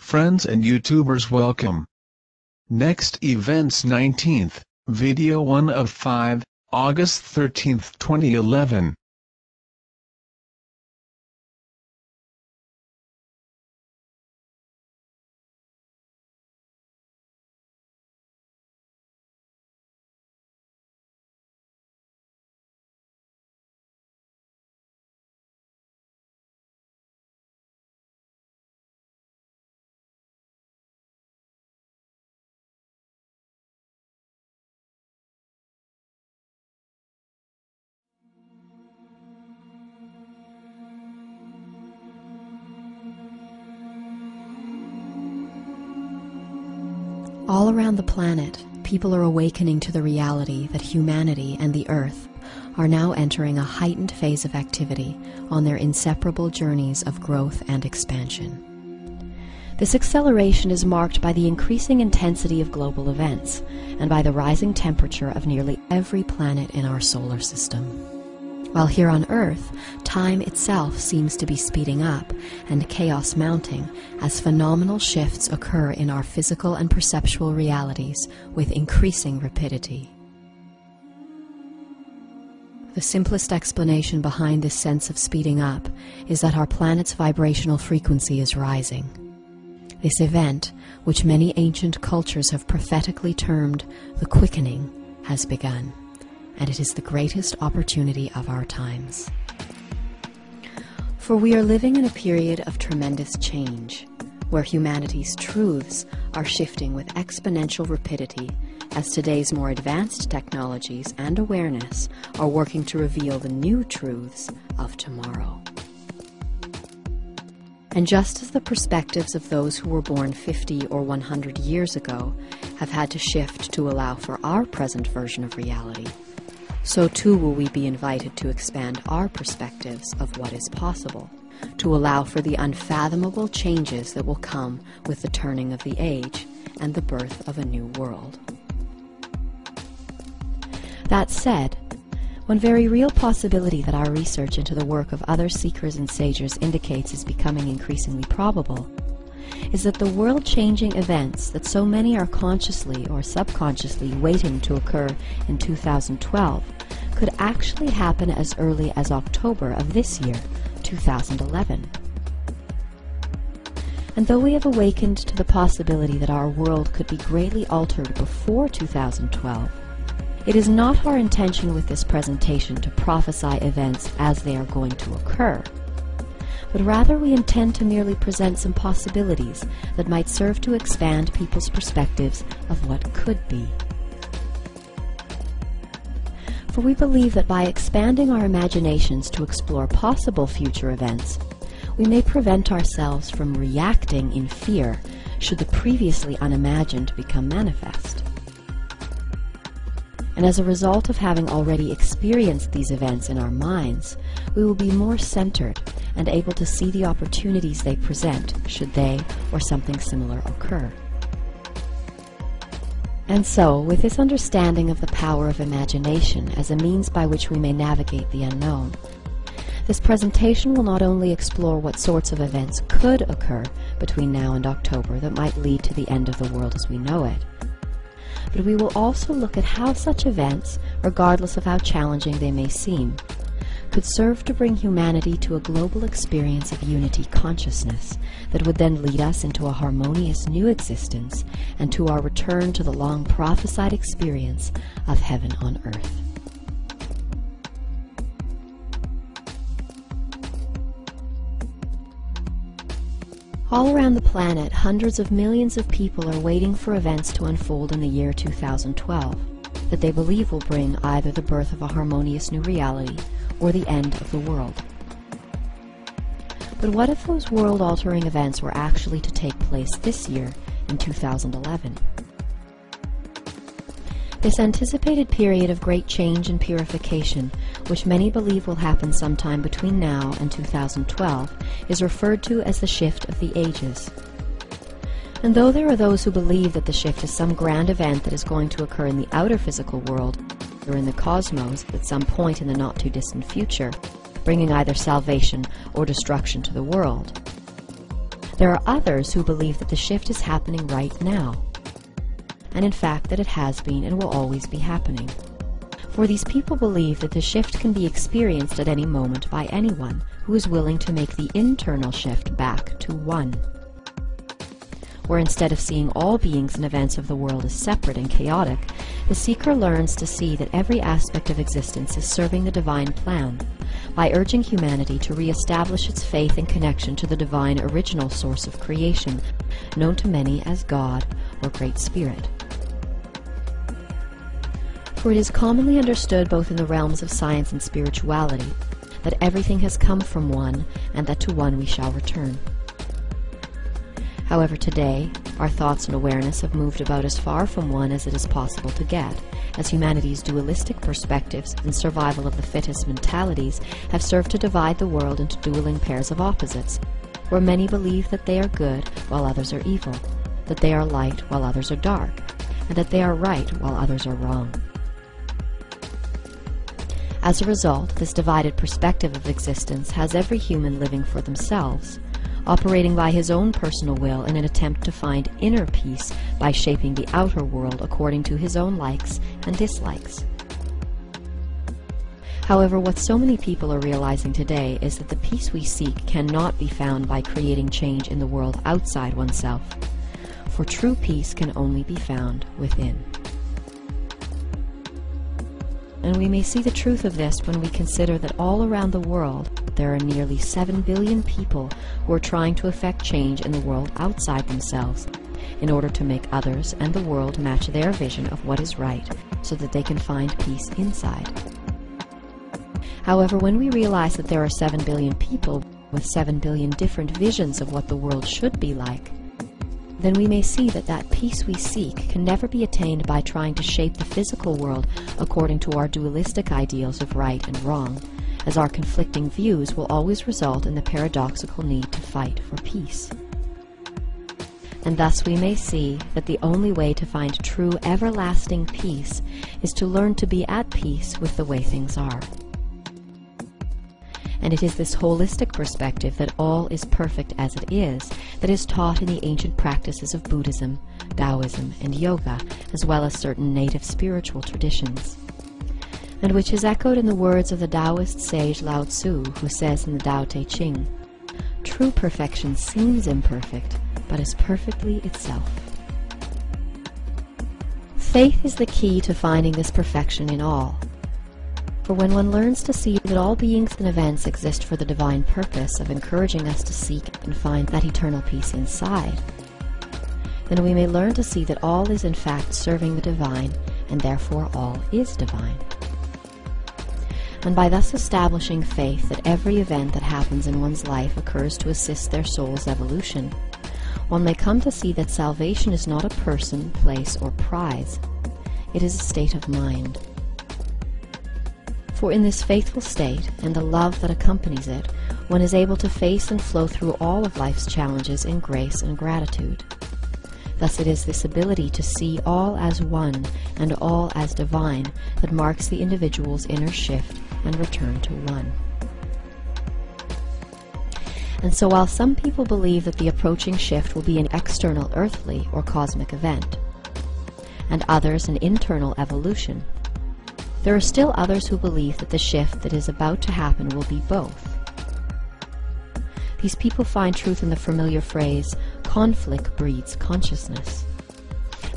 Friends and YouTubers, welcome. Next events 19th, video 1 of 5, August 13th, 2011. All around the planet, people are awakening to the reality that humanity and the Earth are now entering a heightened phase of activity on their inseparable journeys of growth and expansion. This acceleration is marked by the increasing intensity of global events and by the rising temperature of nearly every planet in our solar system. While here on Earth, time itself seems to be speeding up and chaos mounting as phenomenal shifts occur in our physical and perceptual realities with increasing rapidity. The simplest explanation behind this sense of speeding up is that our planet's vibrational frequency is rising. This event, which many ancient cultures have prophetically termed the quickening, has begun. And it is the greatest opportunity of our times. For we are living in a period of tremendous change, where humanity's truths are shifting with exponential rapidity as today's more advanced technologies and awareness are working to reveal the new truths of tomorrow. And just as the perspectives of those who were born 50 or 100 years ago have had to shift to allow for our present version of reality, so too will we be invited to expand our perspectives of what is possible, to allow for the unfathomable changes that will come with the turning of the age and the birth of a new world. That said, one very real possibility that our research into the work of other seekers and sages indicates is becoming increasingly probable is that the world-changing events that so many are consciously or subconsciously waiting to occur in 2012 could actually happen as early as October of this year, 2011. And though we have awakened to the possibility that our world could be greatly altered before 2012, it is not our intention with this presentation to prophesy events as they are going to occur, but rather we intend to merely present some possibilities that might serve to expand people's perspectives of what could be. For we believe that by expanding our imaginations to explore possible future events, we may prevent ourselves from reacting in fear should the previously unimagined become manifest. And as a result of having already experienced these events in our minds, we will be more centered and able to see the opportunities they present should they or something similar occur. And so, with this understanding of the power of imagination as a means by which we may navigate the unknown, this presentation will not only explore what sorts of events could occur between now and October that might lead to the end of the world as we know it, but we will also look at how such events, regardless of how challenging they may seem, could serve to bring humanity to a global experience of unity consciousness that would then lead us into a harmonious new existence and to our return to the long prophesied experience of heaven on earth. All around the planet, hundreds of millions of people are waiting for events to unfold in the year 2012 that they believe will bring either the birth of a harmonious new reality or the end of the world. But what if those world-altering events were actually to take place this year, in 2011? This anticipated period of great change and purification, which many believe will happen sometime between now and 2012, is referred to as the shift of the ages. And though there are those who believe that the shift is some grand event that is going to occur in the outer physical world or in the cosmos at some point in the not-too-distant future, bringing either salvation or destruction to the world, There are others who believe that the shift is happening right now, and in fact that it has been and will always be happening. For these people believe that the shift can be experienced at any moment by anyone who is willing to make the internal shift back to one, where instead of seeing all beings and events of the world as separate and chaotic, the seeker learns to see that every aspect of existence is serving the divine plan by urging humanity to re-establish its faith and connection to the divine original source of creation, known to many as God or Great Spirit. For it is commonly understood both in the realms of science and spirituality that everything has come from one and that to one we shall return. However, today, our thoughts and awareness have moved about as far from one as it is possible to get, as humanity's dualistic perspectives and survival of the fittest mentalities have served to divide the world into dueling pairs of opposites, where many believe that they are good while others are evil, that they are light while others are dark, and that they are right while others are wrong. As a result, this divided perspective of existence has every human living for themselves, operating by his own personal will in an attempt to find inner peace by shaping the outer world according to his own likes and dislikes. However, what so many people are realizing today is that the peace we seek cannot be found by creating change in the world outside oneself, for true peace can only be found within. And we may see the truth of this when we consider that all around the world there are nearly 7 billion people who are trying to effect change in the world outside themselves in order to make others and the world match their vision of what is right so that they can find peace inside. However, when we realize that there are 7 billion people with 7 billion different visions of what the world should be like, then we may see that that peace we seek can never be attained by trying to shape the physical world according to our dualistic ideals of right and wrong, as our conflicting views will always result in the paradoxical need to fight for peace. And thus we may see that the only way to find true everlasting peace is to learn to be at peace with the way things are. And it is this holistic perspective that all is perfect as it is that is taught in the ancient practices of Buddhism, Taoism, and Yoga, as well as certain native spiritual traditions, and which is echoed in the words of the Taoist sage Lao Tzu, who says in the Tao Te Ching, "True perfection seems imperfect, but is perfectly itself." Faith is the key to finding this perfection in all. For when one learns to see that all beings and events exist for the divine purpose of encouraging us to seek and find that eternal peace inside, then we may learn to see that all is in fact serving the divine, and therefore all is divine. And by thus establishing faith that every event that happens in one's life occurs to assist their soul's evolution, one may come to see that salvation is not a person, place, or prize. It is a state of mind. For in this faithful state, and the love that accompanies it, one is able to face and flow through all of life's challenges in grace and gratitude. Thus it is this ability to see all as one and all as divine that marks the individual's inner shift and return to one. And so while some people believe that the approaching shift will be an external earthly or cosmic event, and others an internal evolution, there are still others who believe that the shift that is about to happen will be both. These people find truth in the familiar phrase, "conflict breeds consciousness,"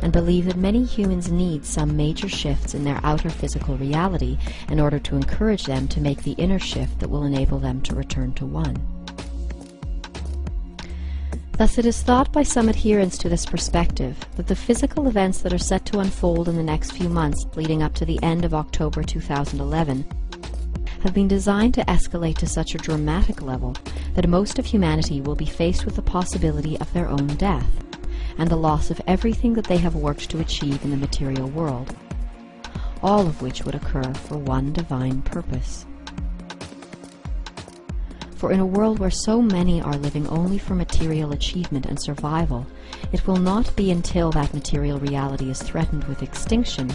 and believe that many humans need some major shifts in their outer physical reality in order to encourage them to make the inner shift that will enable them to return to one. Thus it is thought by some adherents to this perspective that the physical events that are set to unfold in the next few months leading up to the end of October 2011 have been designed to escalate to such a dramatic level that most of humanity will be faced with the possibility of their own death and the loss of everything that they have worked to achieve in the material world, all of which would occur for one divine purpose. For in a world where so many are living only for material achievement and survival, it will not be until that material reality is threatened with extinction,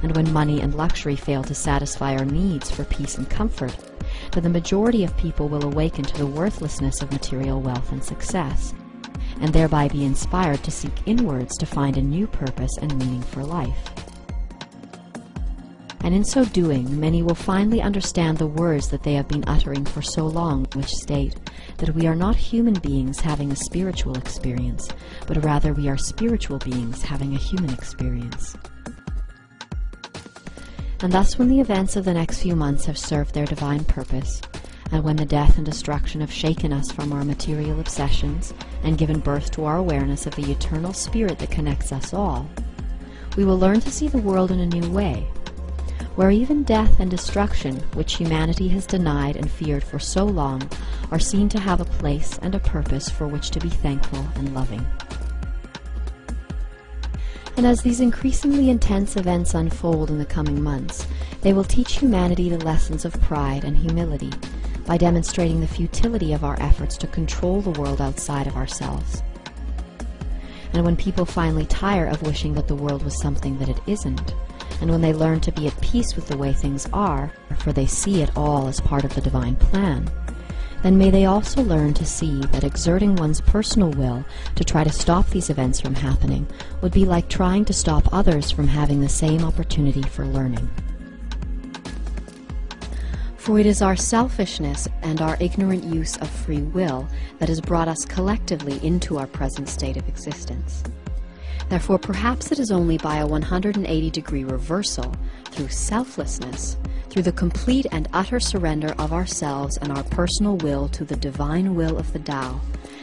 and when money and luxury fail to satisfy our needs for peace and comfort, that the majority of people will awaken to the worthlessness of material wealth and success, and thereby be inspired to seek inwards to find a new purpose and meaning for life. And in so doing, many will finally understand the words that they have been uttering for so long, which state that we are not human beings having a spiritual experience, but rather we are spiritual beings having a human experience. And thus, when the events of the next few months have served their divine purpose, and when the death and destruction have shaken us from our material obsessions and given birth to our awareness of the eternal spirit that connects us all, we will learn to see the world in a new way, where even death and destruction, which humanity has denied and feared for so long, are seen to have a place and a purpose for which to be thankful and loving. And as these increasingly intense events unfold in the coming months, they will teach humanity the lessons of pride and humility, by demonstrating the futility of our efforts to control the world outside of ourselves. And when people finally tire of wishing that the world was something that it isn't, and when they learn to be at peace with the way things are, for they see it all as part of the divine plan, then may they also learn to see that exerting one's personal will to try to stop these events from happening would be like trying to stop others from having the same opportunity for learning. For it is our selfishness and our ignorant use of free will that has brought us collectively into our present state of existence. Therefore, perhaps it is only by a 180-degree reversal, through selflessness, through the complete and utter surrender of ourselves and our personal will to the divine will of the Tao,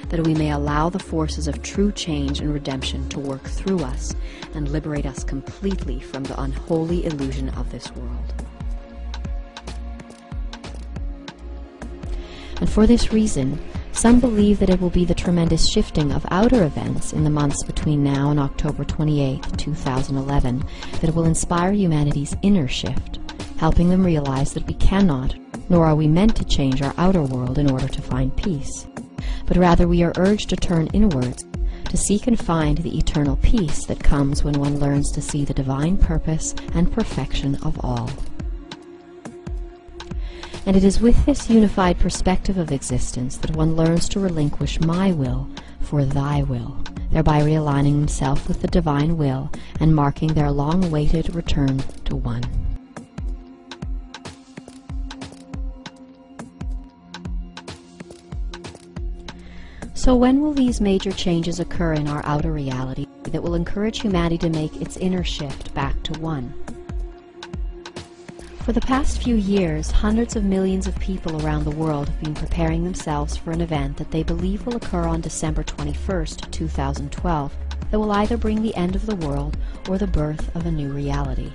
that we may allow the forces of true change and redemption to work through us and liberate us completely from the unholy illusion of this world. And for this reason, some believe that it will be the tremendous shifting of outer events in the months between now and October 28, 2011, that will inspire humanity's inner shift, helping them realize that we cannot, nor are we meant to change our outer world in order to find peace, but rather we are urged to turn inwards, to seek and find the eternal peace that comes when one learns to see the divine purpose and perfection of all. And it is with this unified perspective of existence that one learns to relinquish my will for thy will, thereby realigning himself with the divine will and marking their long-awaited return to one. So when will these major changes occur in our outer reality that will encourage humanity to make its inner shift back to one? For the past few years, hundreds of millions of people around the world have been preparing themselves for an event that they believe will occur on December 21st, 2012, that will either bring the end of the world or the birth of a new reality.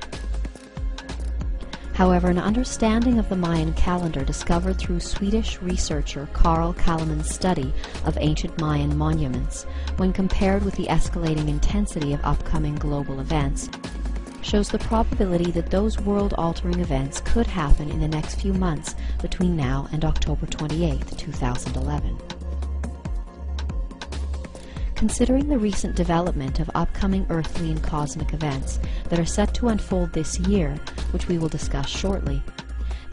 However, an understanding of the Mayan calendar discovered through Swedish researcher Carl Kalleman's study of ancient Mayan monuments, when compared with the escalating intensity of upcoming global events, shows the probability that those world-altering events could happen in the next few months between now and October 28, 2011. Considering the recent development of upcoming earthly and cosmic events that are set to unfold this year, which we will discuss shortly,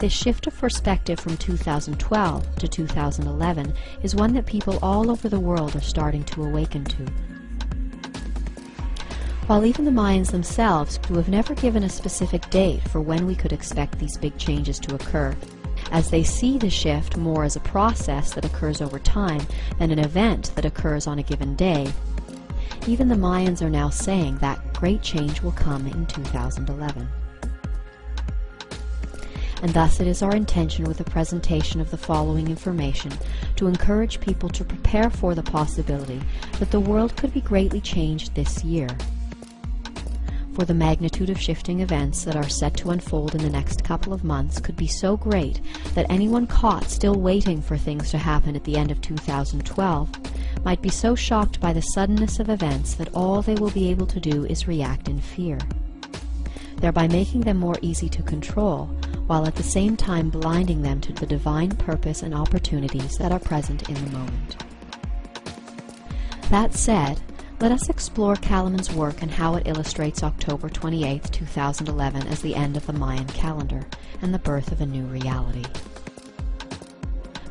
this shift of perspective from 2012 to 2011 is one that people all over the world are starting to awaken to. While even the Mayans themselves, who have never given a specific date for when we could expect these big changes to occur, as they see the shift more as a process that occurs over time than an event that occurs on a given day, even the Mayans are now saying that great change will come in 2011. And thus it is our intention with the presentation of the following information to encourage people to prepare for the possibility that the world could be greatly changed this year. For the magnitude of shifting events that are set to unfold in the next couple of months could be so great that anyone caught still waiting for things to happen at the end of 2012 might be so shocked by the suddenness of events that all they will be able to do is react in fear, thereby making them more easy to control, while at the same time blinding them to the divine purpose and opportunities that are present in the moment. That said, let us explore Kalleman's work and how it illustrates October 28, 2011 as the end of the Mayan calendar and the birth of a new reality.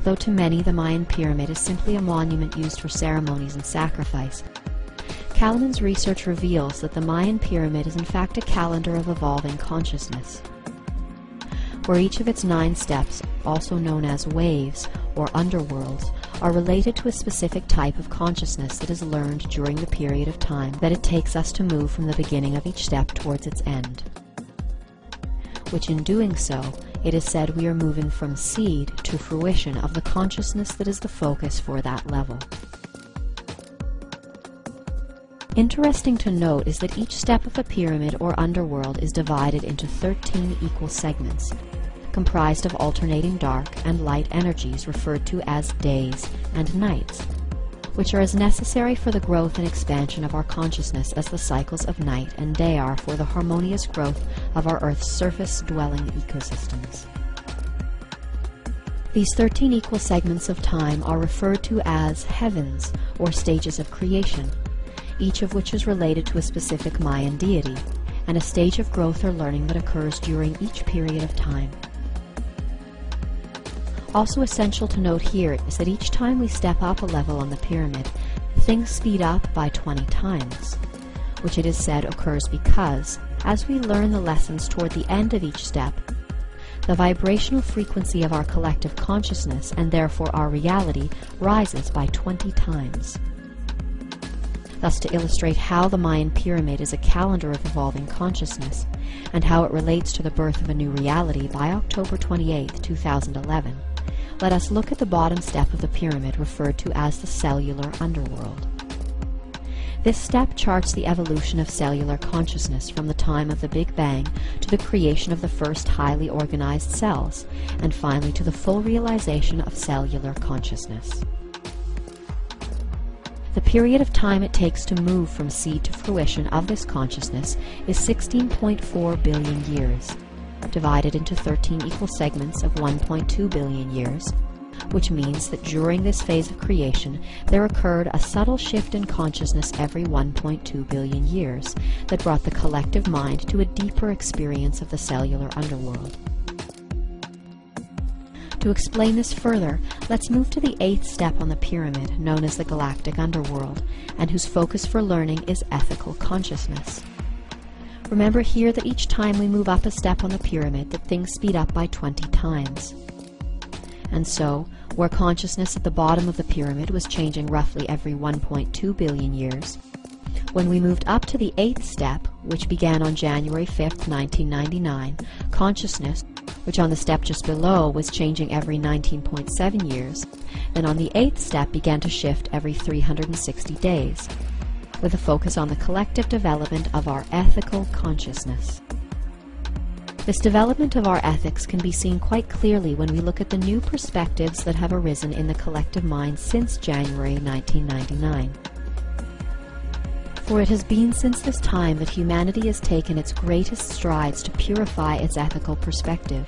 Though to many the Mayan pyramid is simply a monument used for ceremonies and sacrifice, Kalanin's research reveals that the Mayan pyramid is in fact a calendar of evolving consciousness, where each of its 9 steps, also known as waves or underworlds, are related to a specific type of consciousness that is learned during the period of time that it takes us to move from the beginning of each step towards its end, which in doing so, it is said we are moving from seed to fruition of the consciousness that is the focus for that level. Interesting to note is that each step of the pyramid or underworld is divided into 13 equal segments, comprised of alternating dark and light energies referred to as days and nights, which are as necessary for the growth and expansion of our consciousness as the cycles of night and day are for the harmonious growth of our Earth's surface-dwelling ecosystems. These 13 equal segments of time are referred to as heavens, or stages of creation, each of which is related to a specific Mayan deity, and a stage of growth or learning that occurs during each period of time. Also essential to note here is that each time we step up a level on the pyramid, things speed up by 20 times, which it is said occurs because, as we learn the lessons toward the end of each step, the vibrational frequency of our collective consciousness, and therefore our reality, rises by 20 times. Thus, to illustrate how the Mayan pyramid is a calendar of evolving consciousness, and how it relates to the birth of a new reality by October 28, 2011, let us look at the bottom step of the pyramid referred to as the cellular underworld. This step charts the evolution of cellular consciousness from the time of the Big Bang to the creation of the first highly organized cells, and finally to the full realization of cellular consciousness. The period of time it takes to move from seed to fruition of this consciousness is 16.4 billion years, divided into 13 equal segments of 1.2 billion years, which means that during this phase of creation there occurred a subtle shift in consciousness every 1.2 billion years that brought the collective mind to a deeper experience of the cellular underworld. To explain this further, let's move to the 8th step on the pyramid, known as the galactic underworld, and whose focus for learning is ethical consciousness. Remember here that each time we move up a step on the pyramid, that things speed up by 20 times. And so, where consciousness at the bottom of the pyramid was changing roughly every 1.2 billion years, when we moved up to the 8th step, which began on January 5, 1999, consciousness, which on the step just below was changing every 19.7 years, then on the 8th step began to shift every 360 days, with a focus on the collective development of our ethical consciousness. This development of our ethics can be seen quite clearly when we look at the new perspectives that have arisen in the collective mind since January 1999. For it has been since this time that humanity has taken its greatest strides to purify its ethical perspective,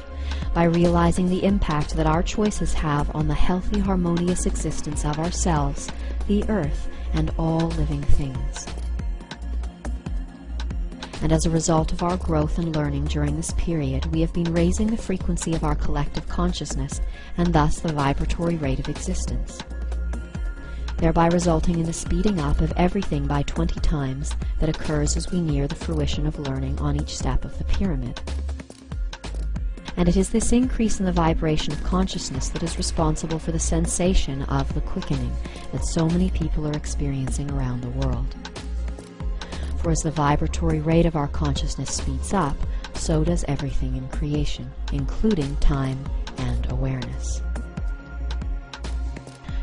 by realizing the impact that our choices have on the healthy, harmonious existence of ourselves, the earth, and all living things. And as a result of our growth and learning during this period, we have been raising the frequency of our collective consciousness, and thus the vibratory rate of existence, thereby resulting in the speeding up of everything by 20 times that occurs as we near the fruition of learning on each step of the pyramid. And it is this increase in the vibration of consciousness that is responsible for the sensation of the quickening that so many people are experiencing around the world. For as the vibratory rate of our consciousness speeds up, so does everything in creation, including time and awareness.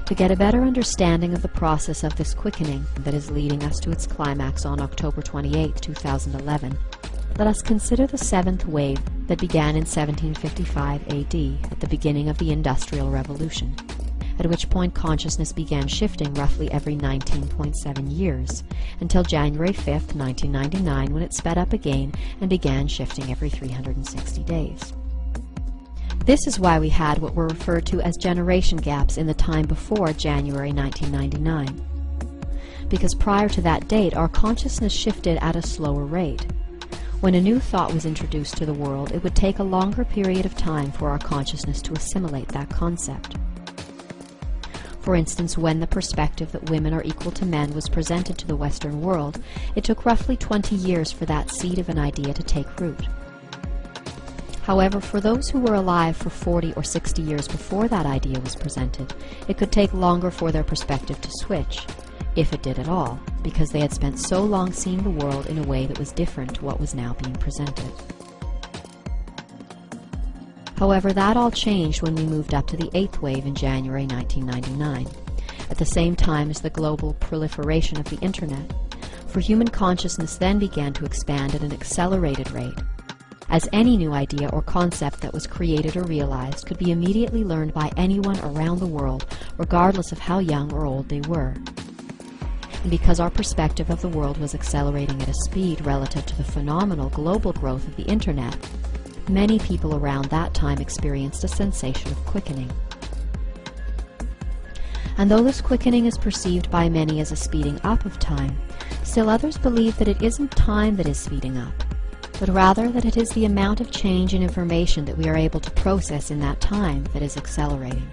To get a better understanding of the process of this quickening that is leading us to its climax on October 28, 2011, let us consider the 7th wave that began in 1755 AD at the beginning of the Industrial Revolution, at which point consciousness began shifting roughly every 19.7 years, until January 5, 1999, when it sped up again and began shifting every 360 days. This is why we had what were referred to as generation gaps in the time before January 1999. Because prior to that date, our consciousness shifted at a slower rate. When a new thought was introduced to the world, it would take a longer period of time for our consciousness to assimilate that concept. For instance, when the perspective that women are equal to men was presented to the Western world, it took roughly 20 years for that seed of an idea to take root. However, for those who were alive for 40 or 60 years before that idea was presented, it could take longer for their perspective to switch, if it did at all, because they had spent so long seeing the world in a way that was different to what was now being presented. However, that all changed when we moved up to the 8th wave in January 1999, at the same time as the global proliferation of the Internet, for human consciousness then began to expand at an accelerated rate, as any new idea or concept that was created or realized could be immediately learned by anyone around the world, regardless of how young or old they were. And because our perspective of the world was accelerating at a speed relative to the phenomenal global growth of the Internet, many people around that time experienced a sensation of quickening. And though this quickening is perceived by many as a speeding up of time, still others believe that it isn't time that is speeding up, but rather that it is the amount of change and information that we are able to process in that time that is accelerating.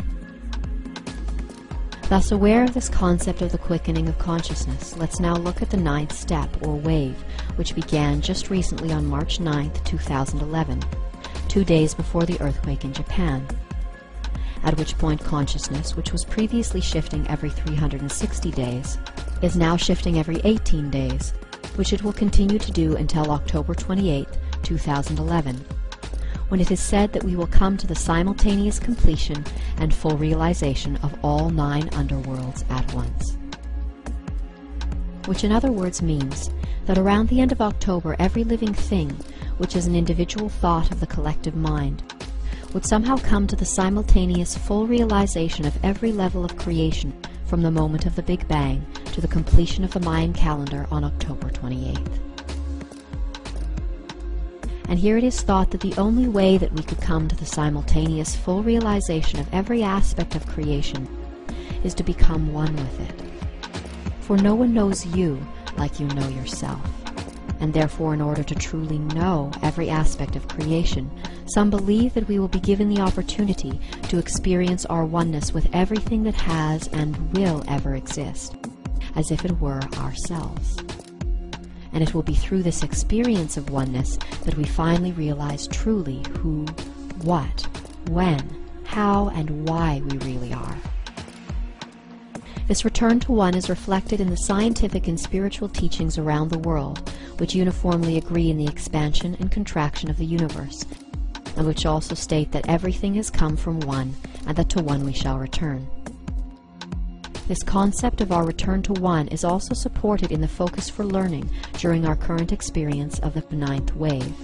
Thus, aware of this concept of the quickening of consciousness, let's now look at the 9th step, or wave, which began just recently on March 9th, 2011, 2 days before the earthquake in Japan, at which point consciousness, which was previously shifting every 360 days, is now shifting every 18 days, which it will continue to do until October 28, 2011, when it is said that we will come to the simultaneous completion and full realization of all 9 underworlds at once. Which in other words means that around the end of October, every living thing, which is an individual thought of the collective mind, would somehow come to the simultaneous full realization of every level of creation from the moment of the Big Bang to the completion of the Mayan calendar on October 28th. And here it is thought that the only way that we could come to the simultaneous full realization of every aspect of creation is to become one with it. For no one knows you like you know yourself, and therefore in order to truly know every aspect of creation, some believe that we will be given the opportunity to experience our oneness with everything that has and will ever exist, as if it were ourselves. And it will be through this experience of oneness that we finally realize truly who, what, when, how, and why we really are. This return to one is reflected in the scientific and spiritual teachings around the world, which uniformly agree in the expansion and contraction of the universe, and which also state that everything has come from one, and that to one we shall return. This concept of our return to one is also supported in the focus for learning during our current experience of the 9th wave,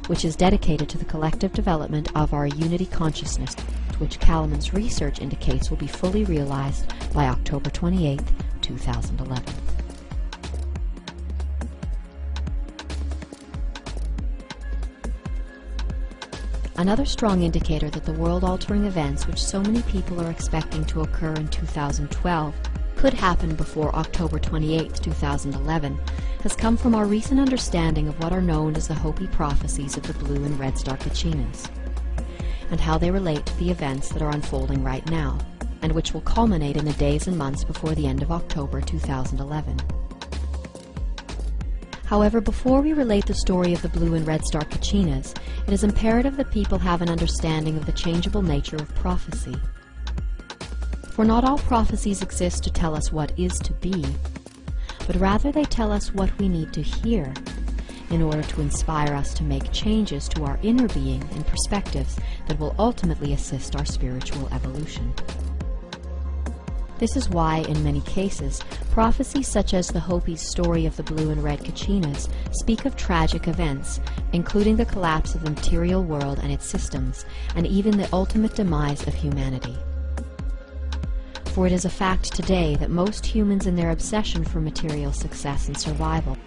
which is dedicated to the collective development of our unity consciousness, which Kalaman's research indicates will be fully realized by October 28, 2011. Another strong indicator that the world-altering events which so many people are expecting to occur in 2012 could happen before October 28, 2011, has come from our recent understanding of what are known as the Hopi prophecies of the blue and red star Kachinas, and how they relate to the events that are unfolding right now, and which will culminate in the days and months before the end of October 2011. However, before we relate the story of the blue and red star Kachinas, it is imperative that people have an understanding of the changeable nature of prophecy. For not all prophecies exist to tell us what is to be, but rather they tell us what we need to hear in order to inspire us to make changes to our inner being and perspectives that will ultimately assist our spiritual evolution. This is why, in many cases, prophecies such as the Hopi's story of the blue and red Kachinas speak of tragic events, including the collapse of the material world and its systems, and even the ultimate demise of humanity. For it is a fact today that most humans in their obsession for material success and survival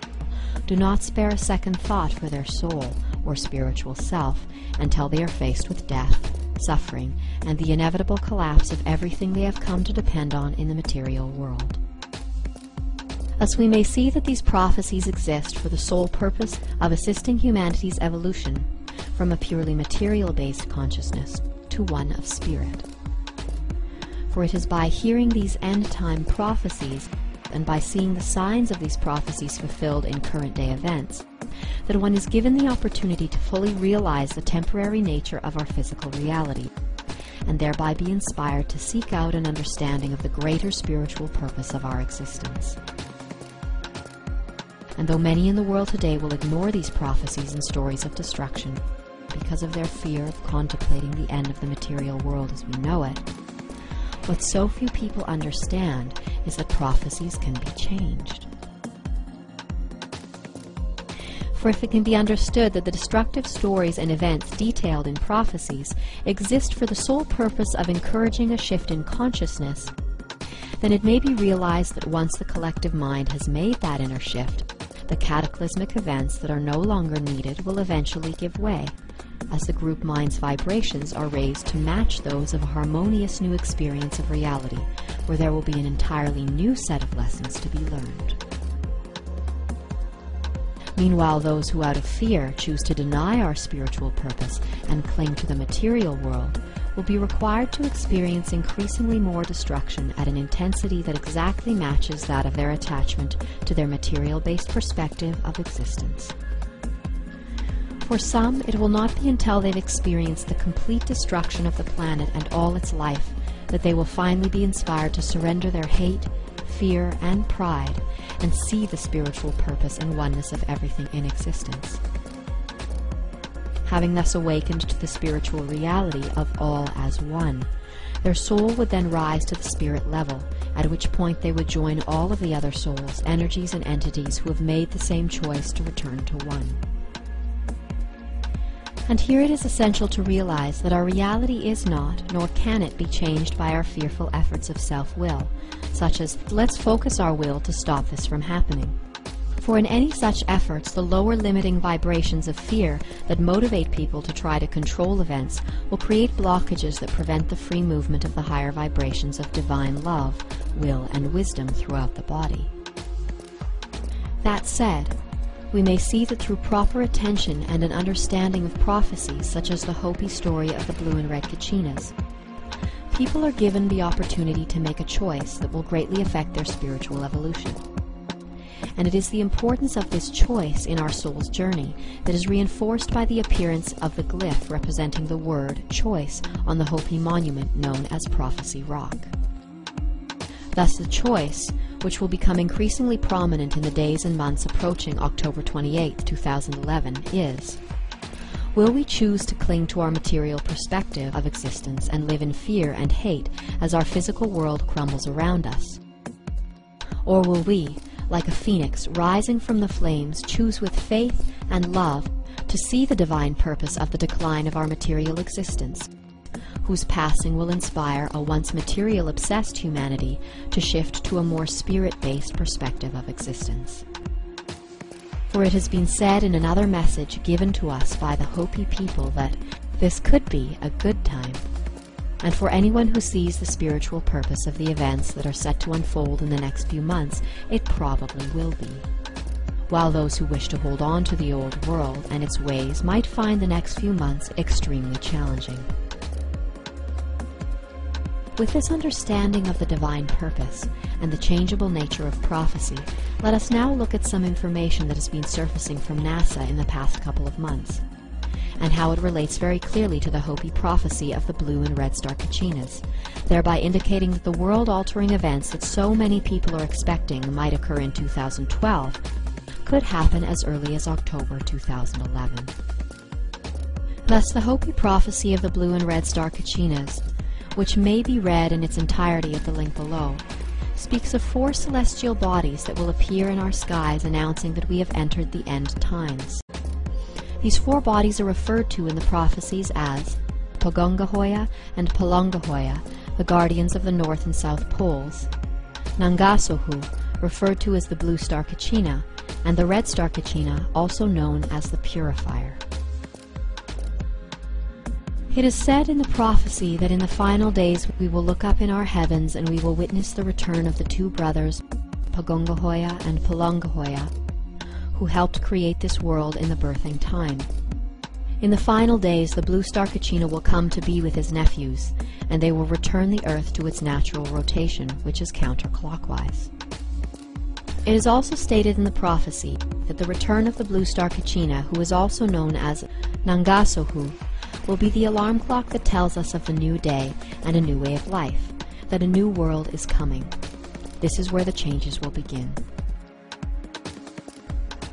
do not spare a second thought for their soul or spiritual self until they are faced with death, suffering, and the inevitable collapse of everything they have come to depend on in the material world. Thus we may see that these prophecies exist for the sole purpose of assisting humanity's evolution from a purely material-based consciousness to one of spirit. For it is by hearing these end-time prophecies, and by seeing the signs of these prophecies fulfilled in current-day events, that one is given the opportunity to fully realize the temporary nature of our physical reality, and thereby be inspired to seek out an understanding of the greater spiritual purpose of our existence. And though many in the world today will ignore these prophecies and stories of destruction because of their fear of contemplating the end of the material world as we know it, what so few people understand is that prophecies can be changed. For if it can be understood that the destructive stories and events detailed in prophecies exist for the sole purpose of encouraging a shift in consciousness, then it may be realized that once the collective mind has made that inner shift, the cataclysmic events that are no longer needed will eventually give way, as the group mind's vibrations are raised to match those of a harmonious new experience of reality, where there will be an entirely new set of lessons to be learned. Meanwhile, those who out of fear choose to deny our spiritual purpose and cling to the material world will be required to experience increasingly more destruction at an intensity that exactly matches that of their attachment to their material-based perspective of existence. For some, it will not be until they've experienced the complete destruction of the planet and all its life that they will finally be inspired to surrender their hate, fear, and pride, and see the spiritual purpose and oneness of everything in existence. Having thus awakened to the spiritual reality of all as one, their soul would then rise to the spirit level, at which point they would join all of the other souls, energies, and entities who have made the same choice to return to one. And here it is essential to realize that our reality is not, nor can it be changed by our fearful efforts of self-will, such as, let's focus our will to stop this from happening. For in any such efforts, the lower limiting vibrations of fear that motivate people to try to control events will create blockages that prevent the free movement of the higher vibrations of divine love, will, and wisdom throughout the body. That said, we may see that through proper attention and an understanding of prophecies such as the Hopi story of the blue and red Kachinas, people are given the opportunity to make a choice that will greatly affect their spiritual evolution. And it is the importance of this choice in our soul's journey that is reinforced by the appearance of the glyph representing the word choice on the Hopi monument known as Prophecy Rock. Thus the choice, which will become increasingly prominent in the days and months approaching October 28, 2011, is: will we choose to cling to our material perspective of existence and live in fear and hate as our physical world crumbles around us? Or will we, like a phoenix rising from the flames, choose with faith and love to see the divine purpose of the decline of our material existence, whose passing will inspire a once material-obsessed humanity to shift to a more spirit-based perspective of existence? For it has been said in another message given to us by the Hopi people that this could be a good time. And for anyone who sees the spiritual purpose of the events that are set to unfold in the next few months, it probably will be. While those who wish to hold on to the old world and its ways might find the next few months extremely challenging. With this understanding of the divine purpose and the changeable nature of prophecy, let us now look at some information that has been surfacing from NASA in the past couple of months, and how it relates very clearly to the Hopi prophecy of the blue and red star Kachinas, thereby indicating that the world-altering events that so many people are expecting might occur in 2012 could happen as early as October 2011. Thus, the Hopi prophecy of the blue and red star Kachinas, which may be read in its entirety at the link below, speaks of 4 celestial bodies that will appear in our skies announcing that we have entered the end times. These 4 bodies are referred to in the prophecies as Pagongahoya and Palongahoya, the guardians of the North and South Poles, Nangasohu, referred to as the blue star Kachina, and the red star Kachina, also known as the Purifier. It is said in the prophecy that in the final days we will look up in our heavens and we will witness the return of the 2 brothers, Pagongahoya and Palongahoya, who helped create this world in the birthing time. In the final days, the blue star Kachina will come to be with his nephews, and they will return the Earth to its natural rotation, which is counterclockwise. It is also stated in the prophecy that the return of the blue star Kachina, who is also known as Nangasohu, will be the alarm clock that tells us of the new day and a new way of life, that a new world is coming. This is where the changes will begin.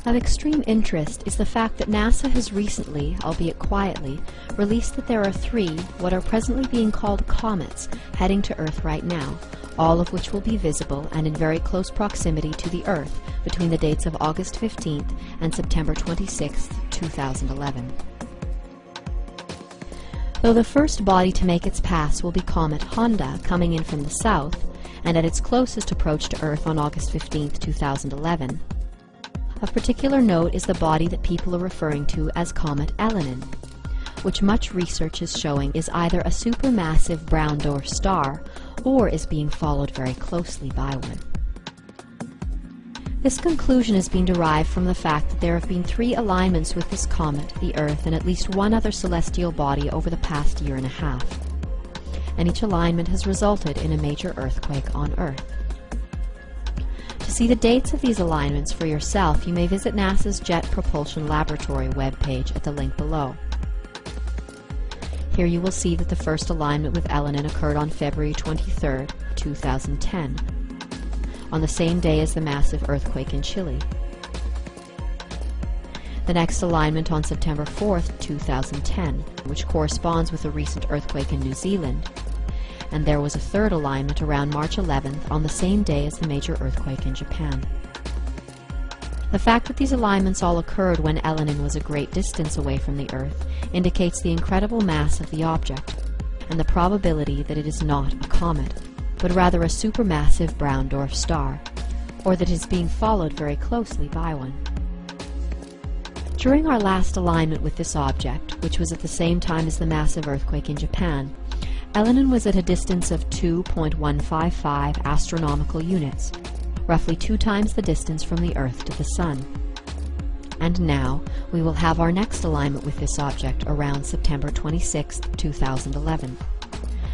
Of extreme interest is the fact that NASA has recently, albeit quietly, released that there are 3 what are presently being called comets heading to Earth right now, all of which will be visible and in very close proximity to the Earth between the dates of August 15th and September 26th, 2011. Though the first body to make its pass will be Comet Honda coming in from the south, and at its closest approach to Earth on August 15th, 2011, of particular note is the body that people are referring to as Comet ELENIN, which much research is showing is either a supermassive brown dwarf star or is being followed very closely by one. This conclusion has been derived from the fact that there have been 3 alignments with this comet, the Earth, and at least one other celestial body over the past year and a half, and each alignment has resulted in a major earthquake on Earth. To see the dates of these alignments for yourself, you may visit NASA's Jet Propulsion Laboratory webpage at the link below. Here you will see that the first alignment with ELENIN occurred on February 23, 2010, on the same day as the massive earthquake in Chile. The next alignment on September 4, 2010, which corresponds with a recent earthquake in New Zealand, and there was a third alignment around March 11th on the same day as the major earthquake in Japan. The fact that these alignments all occurred when ELENIN was a great distance away from the Earth indicates the incredible mass of the object, and the probability that it is not a comet, but rather a supermassive brown dwarf star, or that it is being followed very closely by one. During our last alignment with this object, which was at the same time as the massive earthquake in Japan, ELENIN was at a distance of 2.155 astronomical units, roughly 2 times the distance from the Earth to the Sun. And now, we will have our next alignment with this object around September 26, 2011.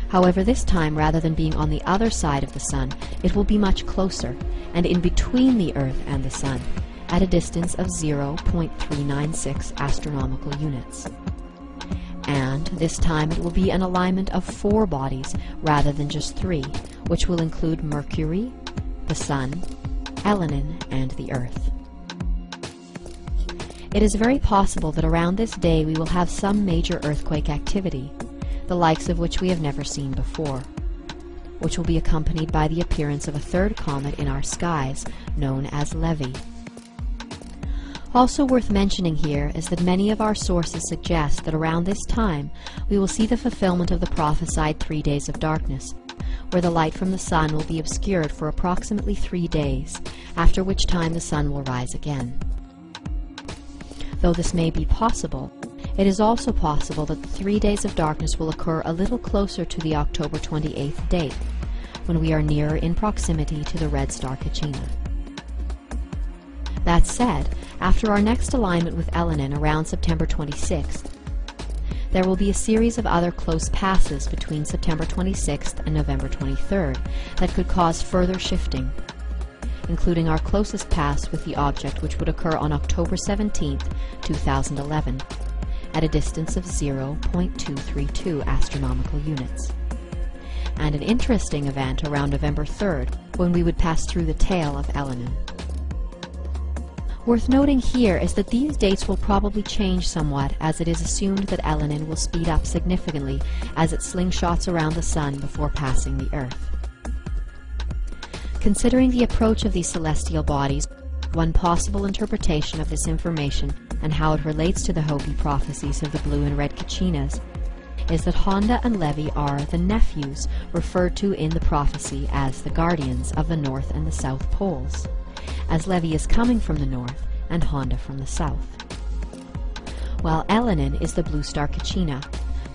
However, this time, rather than being on the other side of the Sun, it will be much closer, and in between the Earth and the Sun, at a distance of 0.396 astronomical units. And this time it will be an alignment of 4 bodies rather than just 3, which will include Mercury, the Sun, ELENIN, and the Earth. It is very possible that around this day we will have some major earthquake activity, the likes of which we have never seen before, which will be accompanied by the appearance of a third comet in our skies, known as Levy. Also worth mentioning here is that many of our sources suggest that around this time we will see the fulfillment of the prophesied 3 days of darkness, where the light from the sun will be obscured for approximately 3 days, after which time the sun will rise again. Though this may be possible, it is also possible that the 3 days of darkness will occur a little closer to the October 28th date, when we are nearer in proximity to the red star Kachina. That said, after our next alignment with ELENIN around September 26th, there will be a series of other close passes between September 26th and November 23rd that could cause further shifting, including our closest pass with the object, which would occur on October 17th, 2011, at a distance of 0.232 astronomical units, and an interesting event around November 3rd, when we would pass through the tail of ELENIN. Worth noting here is that these dates will probably change somewhat, as it is assumed that ELENIN will speed up significantly as it slingshots around the Sun before passing the Earth. Considering the approach of these celestial bodies, one possible interpretation of this information and how it relates to the Hopi prophecies of the blue and red Kachinas is that Honda and Levy are the nephews referred to in the prophecy as the guardians of the North and the South Poles, as Levy is coming from the north and Honda from the south, while ELENIN is the blue star Kachina,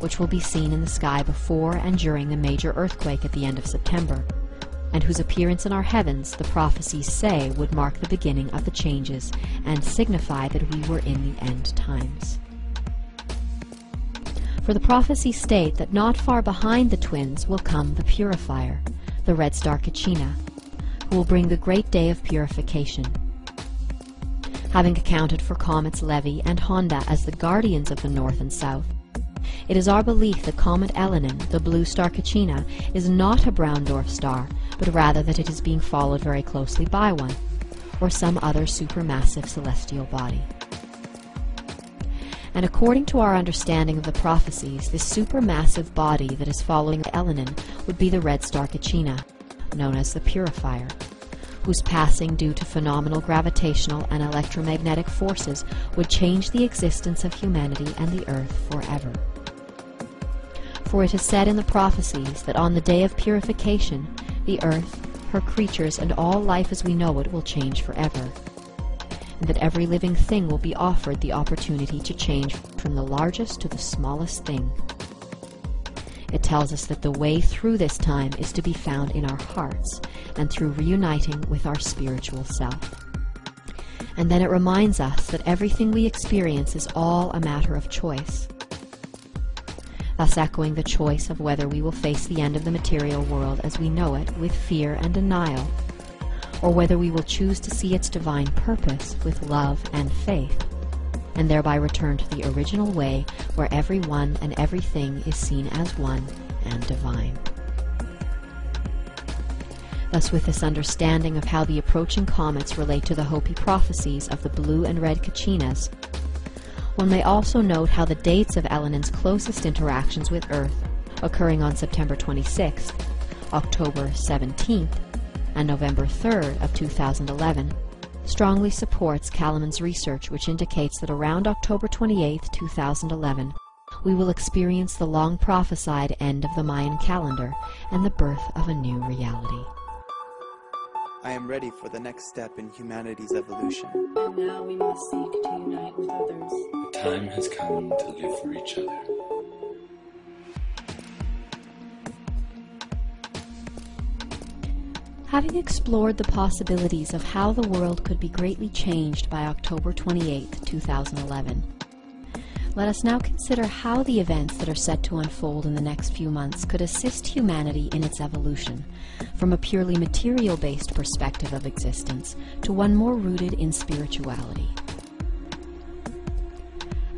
which will be seen in the sky before and during the major earthquake at the end of September, and whose appearance in our heavens the prophecies say would mark the beginning of the changes and signify that we were in the end times. For the prophecies state that not far behind the twins will come the purifier, the red star Kachina, who will bring the great day of purification. Having accounted for comets Levy and Honda as the guardians of the North and South, it is our belief that comet ELENIN, the blue star Kachina, is not a brown dwarf star, but rather that it is being followed very closely by one, or some other supermassive celestial body. And according to our understanding of the prophecies, this supermassive body that is following ELENIN would be the red star Kachina, known as the purifier, whose passing due to phenomenal gravitational and electromagnetic forces would change the existence of humanity and the earth forever. For it is said in the prophecies that on the day of purification, the earth, her creatures, and all life as we know it will change forever, and that every living thing will be offered the opportunity to change from the largest to the smallest thing. It tells us that the way through this time is to be found in our hearts and through reuniting with our spiritual self. And then it reminds us that everything we experience is all a matter of choice, thus echoing the choice of whether we will face the end of the material world as we know it with fear and denial, or whether we will choose to see its divine purpose with love and faith, and thereby return to the original way where everyone and everything is seen as one and divine. Thus, with this understanding of how the approaching comets relate to the Hopi prophecies of the blue and red Kachinas, one may also note how the dates of ELENIN's closest interactions with Earth, occurring on September 26th, October 17th, and November 3rd of 2011, strongly supports Kalaman's research, which indicates that around October 28, 2011, we will experience the long prophesied end of the Mayan calendar and the birth of a new reality. I am ready for the next step in humanity's evolution. And now we must seek to unite with others. The time has come to live for each other. Having explored the possibilities of how the world could be greatly changed by October 28, 2011, let us now consider how the events that are set to unfold in the next few months could assist humanity in its evolution, from a purely material-based perspective of existence to one more rooted in spirituality.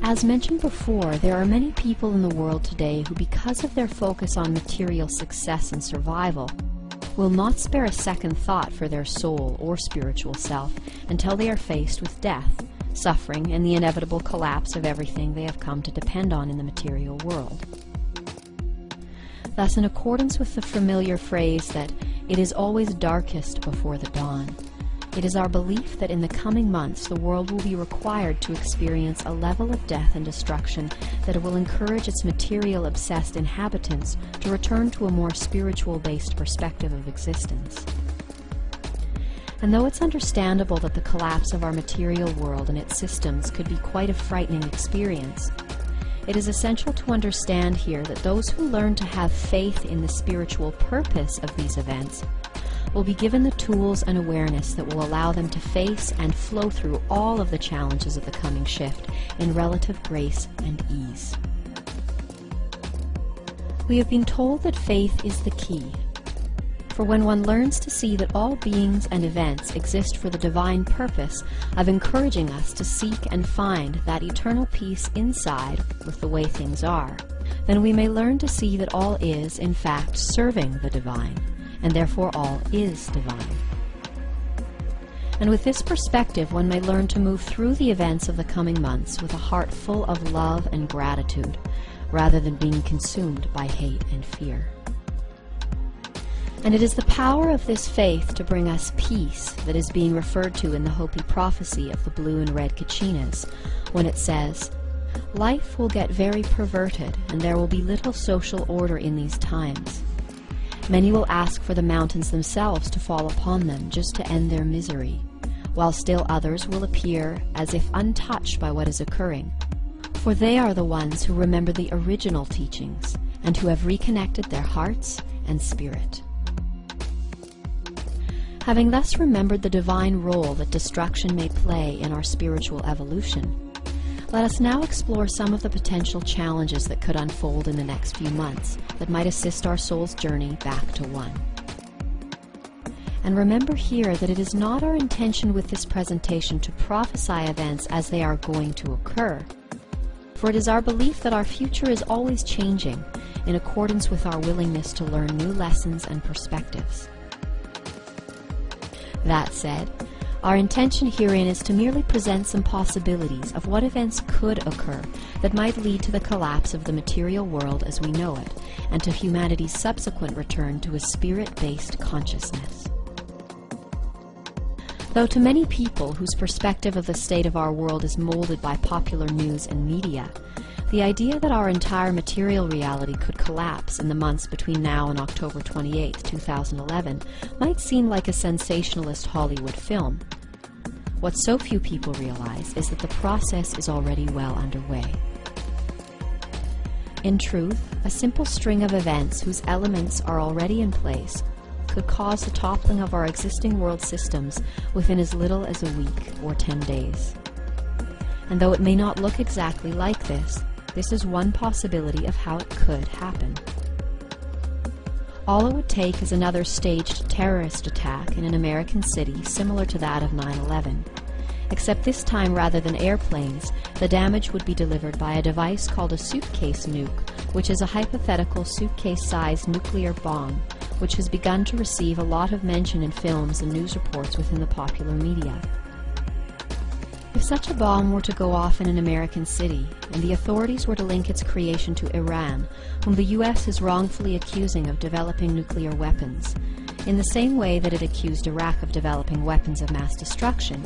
As mentioned before, there are many people in the world today who, because of their focus on material success and survival, will not spare a second thought for their soul or spiritual self until they are faced with death, suffering, and the inevitable collapse of everything they have come to depend on in the material world. Thus, in accordance with the familiar phrase that it is always darkest before the dawn, it is our belief that in the coming months the world will be required to experience a level of death and destruction that will encourage its material-obsessed inhabitants to return to a more spiritual-based perspective of existence. And though it's understandable that the collapse of our material world and its systems could be quite a frightening experience, it is essential to understand here that those who learn to have faith in the spiritual purpose of these events will be given the tools and awareness that will allow them to face and flow through all of the challenges of the coming shift in relative grace and ease. We have been told that faith is the key. For when one learns to see that all beings and events exist for the divine purpose of encouraging us to seek and find that eternal peace inside with the way things are, then we may learn to see that all is, in fact, serving the divine, and therefore all is divine. And with this perspective, one may learn to move through the events of the coming months with a heart full of love and gratitude, rather than being consumed by hate and fear. And it is the power of this faith to bring us peace that is being referred to in the Hopi prophecy of the blue and red Kachinas, when it says, "Life will get very perverted, and there will be little social order in these times. Many will ask for the mountains themselves to fall upon them just to end their misery, while still others will appear as if untouched by what is occurring, for they are the ones who remember the original teachings and who have reconnected their hearts and spirit." Having thus remembered the divine role that destruction may play in our spiritual evolution, Let us now explore some of the potential challenges that could unfold in the next few months that might assist our soul's journey back to one. And remember here that it is not our intention with this presentation to prophesy events as they are going to occur, for it is our belief that our future is always changing in accordance with our willingness to learn new lessons and perspectives. That said, our intention herein is to merely present some possibilities of what events could occur that might lead to the collapse of the material world as we know it, and to humanity's subsequent return to a spirit-based consciousness. Though to many people whose perspective of the state of our world is molded by popular news and media, the idea that our entire material reality could collapse in the months between now and October 28, 2011 might seem like a sensationalist Hollywood film. What so few people realize is that the process is already well underway. In truth, a simple string of events whose elements are already in place could cause the toppling of our existing world systems within as little as a week or 10 days. And though it may not look exactly like this, this is one possibility of how it could happen. All it would take is another staged terrorist attack in an American city similar to that of 9/11. Except this time, rather than airplanes, the damage would be delivered by a device called a suitcase nuke, which is a hypothetical suitcase-sized nuclear bomb, which has begun to receive a lot of mention in films and news reports within the popular media. If such a bomb were to go off in an American city, and the authorities were to link its creation to Iran, whom the US is wrongfully accusing of developing nuclear weapons, in the same way that it accused Iraq of developing weapons of mass destruction,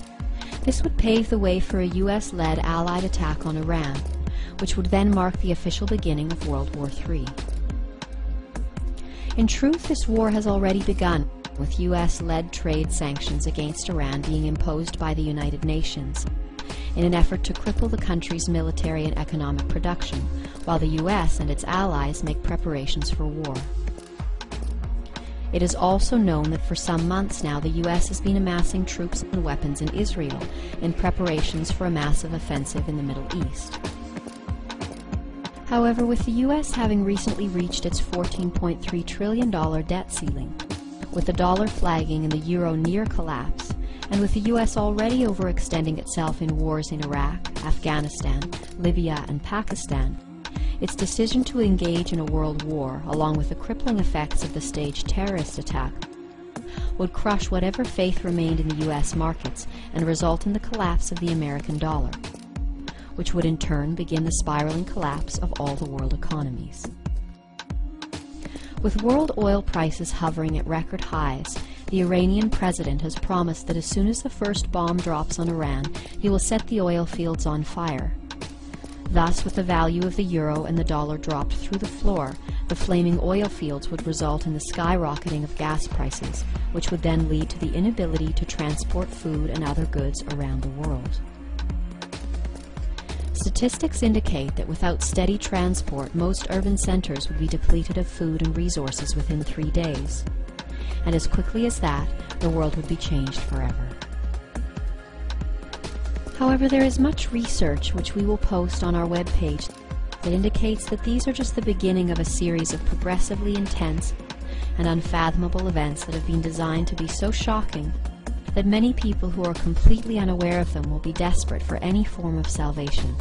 this would pave the way for a US-led Allied attack on Iran, which would then mark the official beginning of World War III. In truth, this war has already begun, with US-led trade sanctions against Iran being imposed by the United Nations in an effort to cripple the country's military and economic production, while the US and its allies make preparations for war. It is also known that for some months now the US has been amassing troops and weapons in Israel in preparations for a massive offensive in the Middle East. However, with the US having recently reached its $14.3 trillion debt ceiling, with the dollar flagging and the euro near collapse, and with the US already overextending itself in wars in Iraq, Afghanistan, Libya, and Pakistan, its decision to engage in a world war, along with the crippling effects of the staged terrorist attack, would crush whatever faith remained in the US markets and result in the collapse of the American dollar, which would in turn begin the spiraling collapse of all the world economies. With world oil prices hovering at record highs, the Iranian president has promised that as soon as the first bomb drops on Iran, he will set the oil fields on fire. Thus, with the value of the euro and the dollar dropped through the floor, the flaming oil fields would result in the skyrocketing of gas prices, which would then lead to the inability to transport food and other goods around the world. Statistics indicate that without steady transport, most urban centers would be depleted of food and resources within 3 days. And as quickly as that, the world would be changed forever. However, there is much research which we will post on our webpage that indicates that these are just the beginning of a series of progressively intense and unfathomable events that have been designed to be so shocking that many people who are completely unaware of them will be desperate for any form of salvation.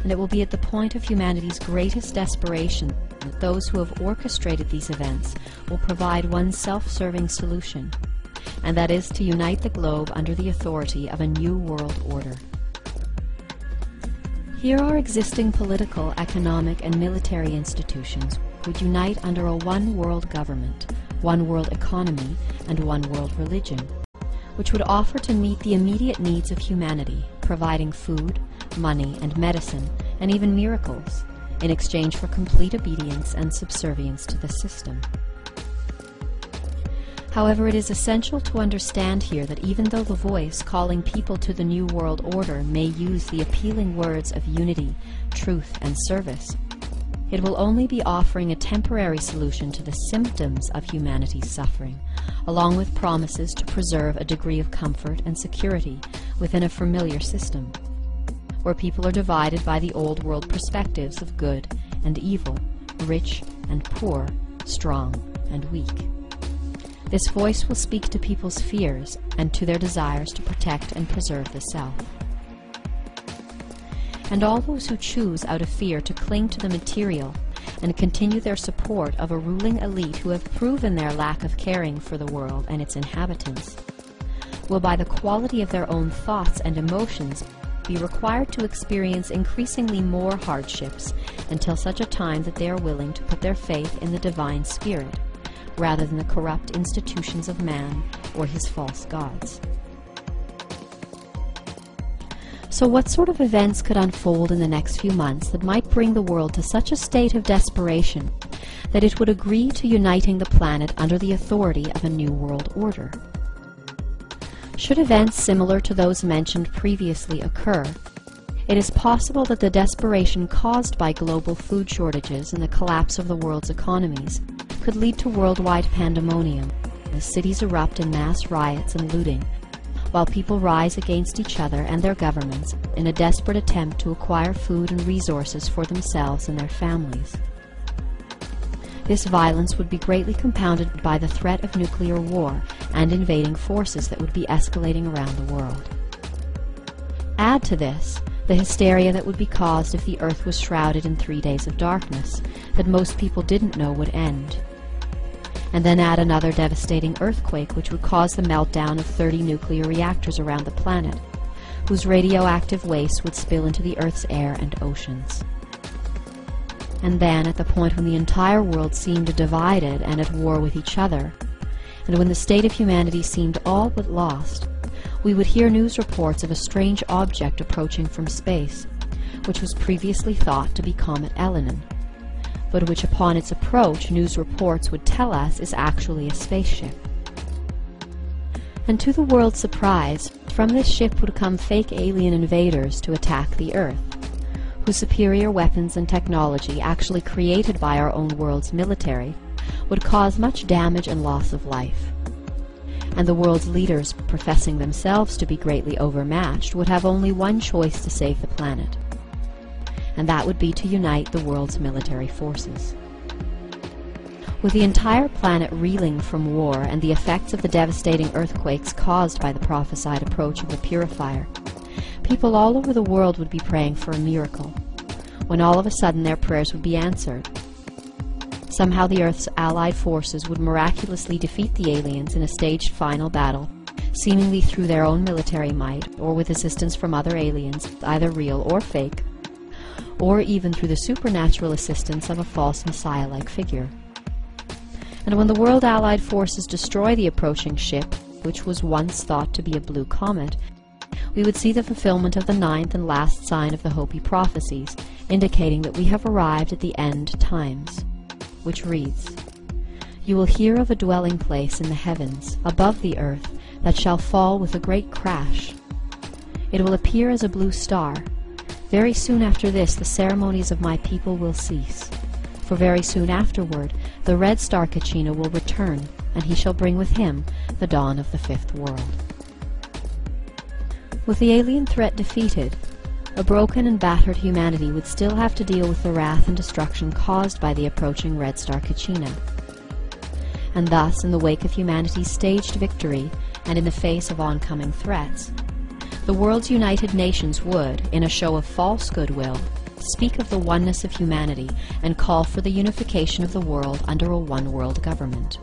And it will be at the point of humanity's greatest desperation that those who have orchestrated these events will provide one self-serving solution, and that is to unite the globe under the authority of a new world order. Here are existing political, economic, and military institutions would unite under a one-world government, one-world economy, and one-world religion, which would offer to meet the immediate needs of humanity, providing food, money, and medicine, and even miracles, in exchange for complete obedience and subservience to the system. However, it is essential to understand here that even though the voice calling people to the New World Order may use the appealing words of unity, truth, and service, it will only be offering a temporary solution to the symptoms of humanity's suffering, along with promises to preserve a degree of comfort and security within a familiar system. where people are divided by the old world perspectives of good and evil, rich and poor, strong and weak. This voice will speak to people's fears and to their desires to protect and preserve the self. And all those who choose out of fear to cling to the material and continue their support of a ruling elite who have proven their lack of caring for the world and its inhabitants will, by the quality of their own thoughts and emotions, be required to experience increasingly more hardships until such a time that they are willing to put their faith in the divine spirit rather than the corrupt institutions of man or his false gods. So what sort of events could unfold in the next few months that might bring the world to such a state of desperation that it would agree to uniting the planet under the authority of a new world order? Should events similar to those mentioned previously occur, it is possible that the desperation caused by global food shortages and the collapse of the world's economies could lead to worldwide pandemonium, as cities erupt in mass riots and looting, while people rise against each other and their governments in a desperate attempt to acquire food and resources for themselves and their families. This violence would be greatly compounded by the threat of nuclear war and invading forces that would be escalating around the world. Add to this the hysteria that would be caused if the earth was shrouded in 3 days of darkness that most people didn't know would end. And then add another devastating earthquake which would cause the meltdown of 30 nuclear reactors around the planet, whose radioactive waste would spill into the Earth's air and oceans. And then, at the point when the entire world seemed divided and at war with each other, and when the state of humanity seemed all but lost, we would hear news reports of a strange object approaching from space, which was previously thought to be Comet ELENIN, but which upon its approach news reports would tell us is actually a spaceship. And to the world's surprise, from this ship would come fake alien invaders to attack the Earth, whose superior weapons and technology, actually created by our own world's military, would cause much damage and loss of life. And the world's leaders, professing themselves to be greatly overmatched, would have only one choice to save the planet, and that would be to unite the world's military forces. With the entire planet reeling from war and the effects of the devastating earthquakes caused by the prophesied approach of the purifier, people all over the world would be praying for a miracle, when all of a sudden their prayers would be answered. Somehow the Earth's allied forces would miraculously defeat the aliens in a staged final battle, seemingly through their own military might, or with assistance from other aliens, either real or fake, or even through the supernatural assistance of a false messiah-like figure. And when the world allied forces destroy the approaching ship, which was once thought to be a blue comet, we would see the fulfillment of the 9th and last sign of the Hopi prophecies, indicating that we have arrived at the end times, which reads, "You will hear of a dwelling place in the heavens, above the earth, that shall fall with a great crash. It will appear as a blue star. Very soon after this the ceremonies of my people will cease. For very soon afterward the red star Kachina will return, and he shall bring with him the dawn of the 5th world." With the alien threat defeated, a broken and battered humanity would still have to deal with the wrath and destruction caused by the approaching red star Kachina. And thus, in the wake of humanity's staged victory and in the face of oncoming threats, the world's United Nations would, in a show of false goodwill, speak of the oneness of humanity and call for the unification of the world under a one-world government.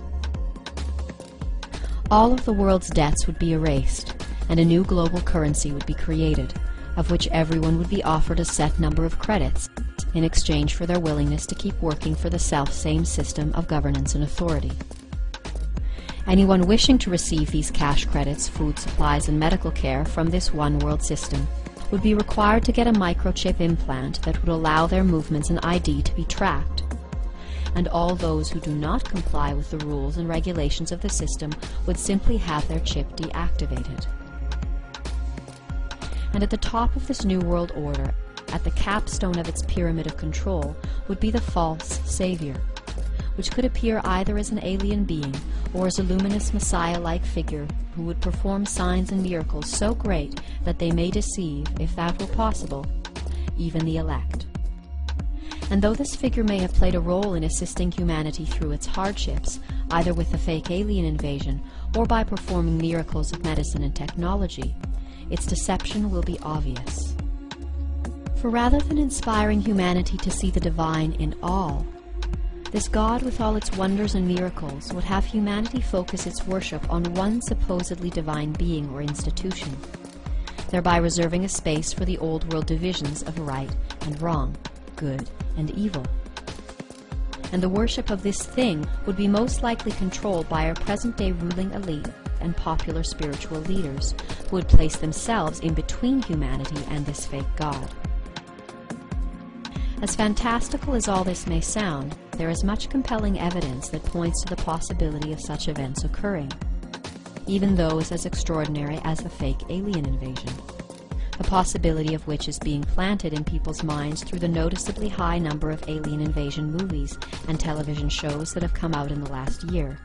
All of the world's debts would be erased, and a new global currency would be created, of which everyone would be offered a set number of credits in exchange for their willingness to keep working for the self-same system of governance and authority. Anyone wishing to receive these cash credits, food supplies, and medical care from this one-world system would be required to get a microchip implant that would allow their movements and ID to be tracked. And all those who do not comply with the rules and regulations of the system would simply have their chip deactivated. And at the top of this new world order, at the capstone of its pyramid of control, would be the false savior, which could appear either as an alien being or as a luminous messiah-like figure who would perform signs and miracles so great that they may deceive, if that were possible, even the elect. And though this figure may have played a role in assisting humanity through its hardships, either with the fake alien invasion or by performing miracles of medicine and technology, its deception will be obvious. For rather than inspiring humanity to see the divine in all, this God with all its wonders and miracles would have humanity focus its worship on one supposedly divine being or institution, thereby reserving a space for the old world divisions of right and wrong, good and evil. And the worship of this thing would be most likely controlled by our present-day ruling elite and popular spiritual leaders, who would place themselves in between humanity and this fake God. As fantastical as all this may sound, there is much compelling evidence that points to the possibility of such events occurring, even those as extraordinary as the fake alien invasion, the possibility of which is being planted in people's minds through the noticeably high number of alien invasion movies and television shows that have come out in the last year,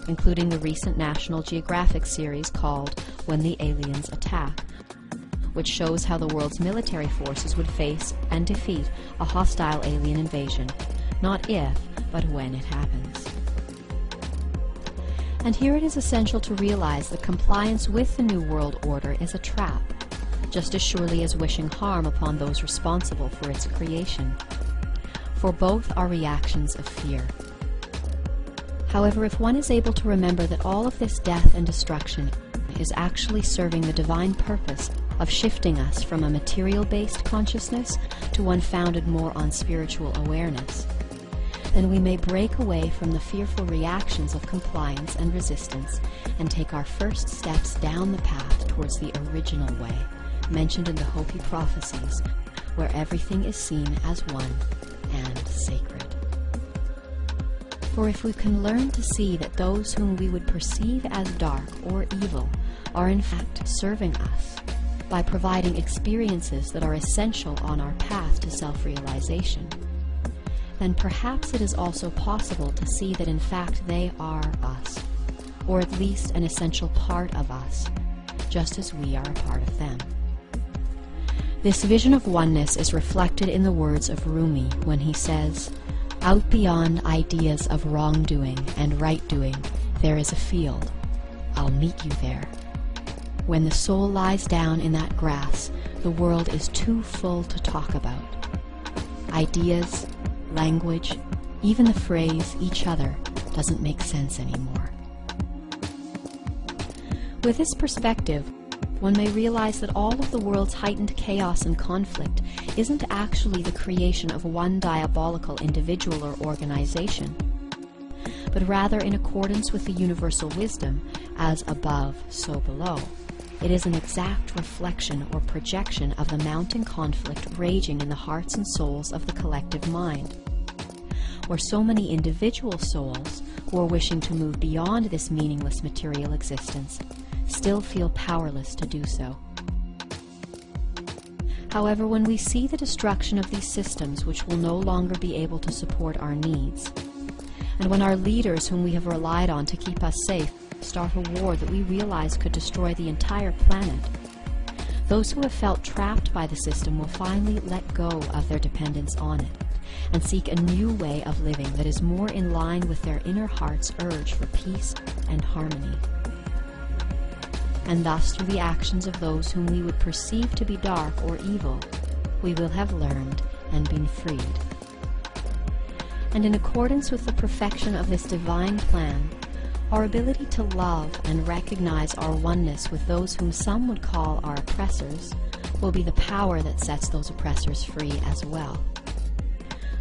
including the recent National Geographic series called When the Aliens Attack, which shows how the world's military forces would face and defeat a hostile alien invasion, not if, but when it happens. And here it is essential to realize that compliance with the New World Order is a trap, just as surely as wishing harm upon those responsible for its creation, for both are reactions of fear. However, if one is able to remember that all of this death and destruction is actually serving the divine purpose of shifting us from a material-based consciousness to one founded more on spiritual awareness, then we may break away from the fearful reactions of compliance and resistance and take our first steps down the path towards the original way, mentioned in the Hopi prophecies, where everything is seen as one and sacred. For if we can learn to see that those whom we would perceive as dark or evil are in fact serving us, by providing experiences that are essential on our path to self-realization, then perhaps it is also possible to see that in fact they are us, or at least an essential part of us, just as we are a part of them. This vision of oneness is reflected in the words of Rumi when he says, "Out beyond ideas of wrongdoing and right-doing, there is a field. I'll meet you there. When the soul lies down in that grass, the world is too full to talk about. Ideas, language, even the phrase each other doesn't make sense anymore." With this perspective, one may realize that all of the world's heightened chaos and conflict isn't actually the creation of one diabolical individual or organization, but rather in accordance with the universal wisdom, as above, so below. It is an exact reflection or projection of the mounting conflict raging in the hearts and souls of the collective mind, where so many individual souls who are wishing to move beyond this meaningless material existence still feel powerless to do so. However, when we see the destruction of these systems which will no longer be able to support our needs, and when our leaders whom we have relied on to keep us safe start a war that we realize could destroy the entire planet, those who have felt trapped by the system will finally let go of their dependence on it and seek a new way of living that is more in line with their inner heart's urge for peace and harmony. And thus, through the actions of those whom we would perceive to be dark or evil, we will have learned and been freed. And in accordance with the perfection of this divine plan, our ability to love and recognize our oneness with those whom some would call our oppressors will be the power that sets those oppressors free as well.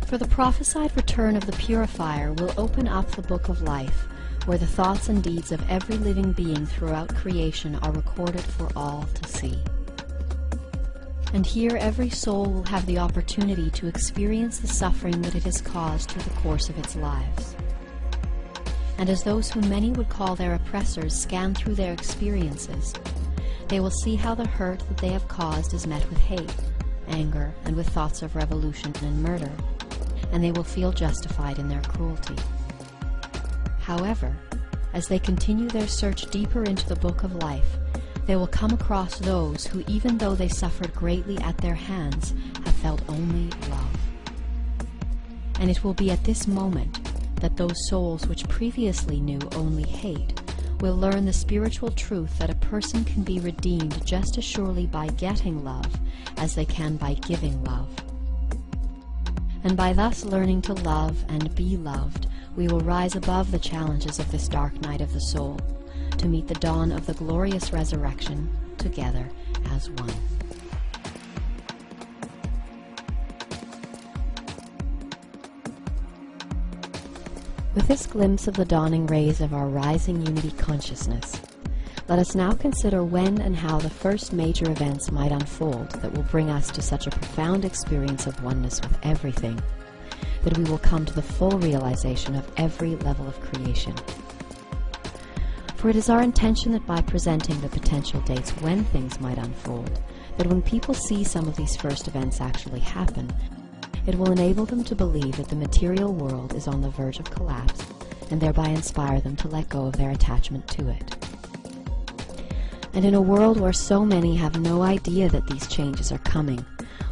For the prophesied return of the purifier will open up the book of life, where the thoughts and deeds of every living being throughout creation are recorded for all to see. And here every soul will have the opportunity to experience the suffering that it has caused through the course of its lives. And as those whom many would call their oppressors scan through their experiences, they will see how the hurt that they have caused is met with hate, anger, and with thoughts of revolution and murder, and they will feel justified in their cruelty. However, as they continue their search deeper into the book of life, they will come across those who, even though they suffered greatly at their hands, have felt only love. And it will be at this moment that those souls which previously knew only hate will learn the spiritual truth that a person can be redeemed just as surely by getting love as they can by giving love. And by thus learning to love and be loved, we will rise above the challenges of this dark night of the soul to meet the dawn of the glorious resurrection together as one. With this glimpse of the dawning rays of our rising unity consciousness, let us now consider when and how the first major events might unfold that will bring us to such a profound experience of oneness with everything, that we will come to the full realization of every level of creation. For it is our intention that by presenting the potential dates when things might unfold, that when people see some of these first events actually happen, it will enable them to believe that the material world is on the verge of collapse, and thereby inspire them to let go of their attachment to it. And in a world where so many have no idea that these changes are coming,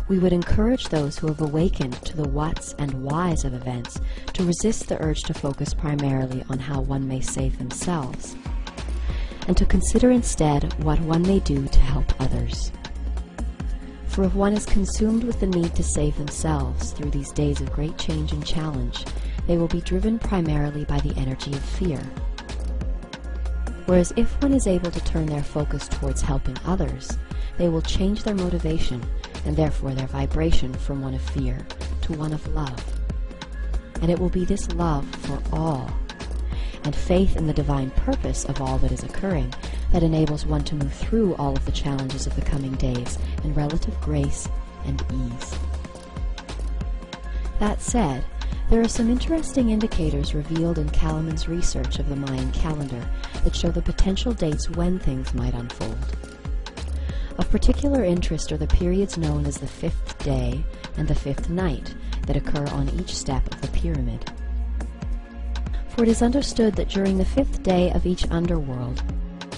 we would encourage those who have awakened to the whats and whys of events to resist the urge to focus primarily on how one may save themselves, and to consider instead what one may do to help others. For if one is consumed with the need to save themselves through these days of great change and challenge, they will be driven primarily by the energy of fear. Whereas if one is able to turn their focus towards helping others, they will change their motivation and therefore their vibration from one of fear to one of love. And it will be this love for all and faith in the divine purpose of all that is occurring that enables one to move through all of the challenges of the coming days in relative grace and ease. That said, there are some interesting indicators revealed in Kalaman's research of the Mayan calendar that show the potential dates when things might unfold. Of particular interest are the periods known as the fifth day and the fifth night that occur on each step of the pyramid. For it is understood that during the fifth day of each underworld,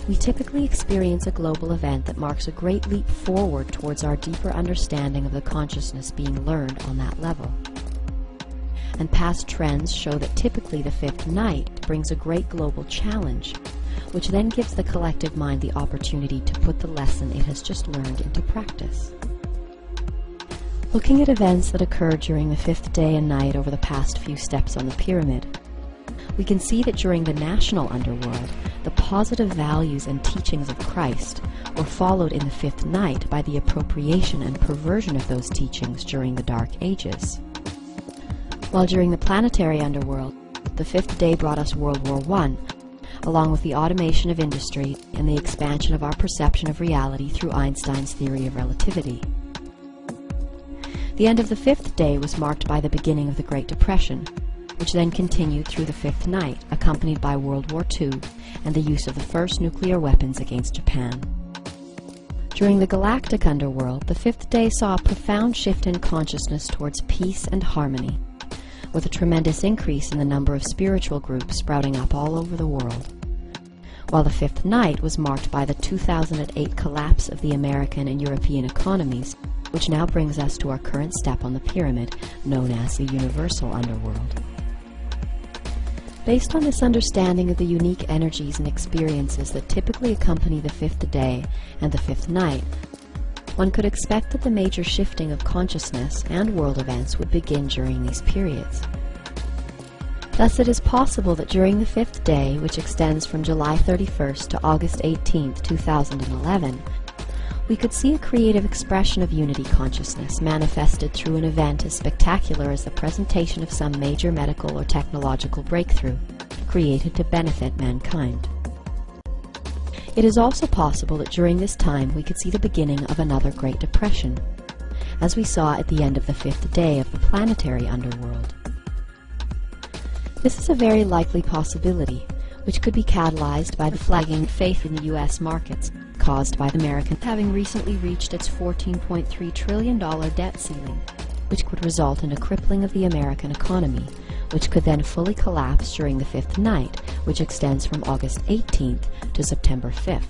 we typically experience a global event that marks a great leap forward towards our deeper understanding of the consciousness being learned on that level. And past trends show that typically the fifth night brings a great global challenge, which then gives the collective mind the opportunity to put the lesson it has just learned into practice. Looking at events that occurred during the fifth day and night over the past few steps on the pyramid, we can see that during the national underworld, the positive values and teachings of Christ were followed in the fifth night by the appropriation and perversion of those teachings during the Dark Ages. While during the planetary underworld, the fifth day brought us World War I, along with the automation of industry and the expansion of our perception of reality through Einstein's theory of relativity. The end of the fifth day was marked by the beginning of the Great Depression, which then continued through the fifth night, accompanied by World War II and the use of the first nuclear weapons against Japan. During the galactic underworld, the fifth day saw a profound shift in consciousness towards peace and harmony, with a tremendous increase in the number of spiritual groups sprouting up all over the world. While the fifth night was marked by the 2008 collapse of the American and European economies, which now brings us to our current step on the pyramid, known as the universal underworld. Based on this understanding of the unique energies and experiences that typically accompany the fifth day and the fifth night, one could expect that the major shifting of consciousness and world events would begin during these periods. Thus it is possible that during the fifth day, which extends from July 31st to August 18th, 2011, we could see a creative expression of unity consciousness manifested through an event as spectacular as the presentation of some major medical or technological breakthrough created to benefit mankind. It is also possible that during this time we could see the beginning of another Great Depression, as we saw at the end of the fifth day of the planetary underworld. This is a very likely possibility, which could be catalyzed by the flagging faith in the U.S. markets, caused by the American having recently reached its $14.3 trillion debt ceiling, which could result in a crippling of the American economy, which could then fully collapse during the fifth night, which extends from August 18th to September 5th.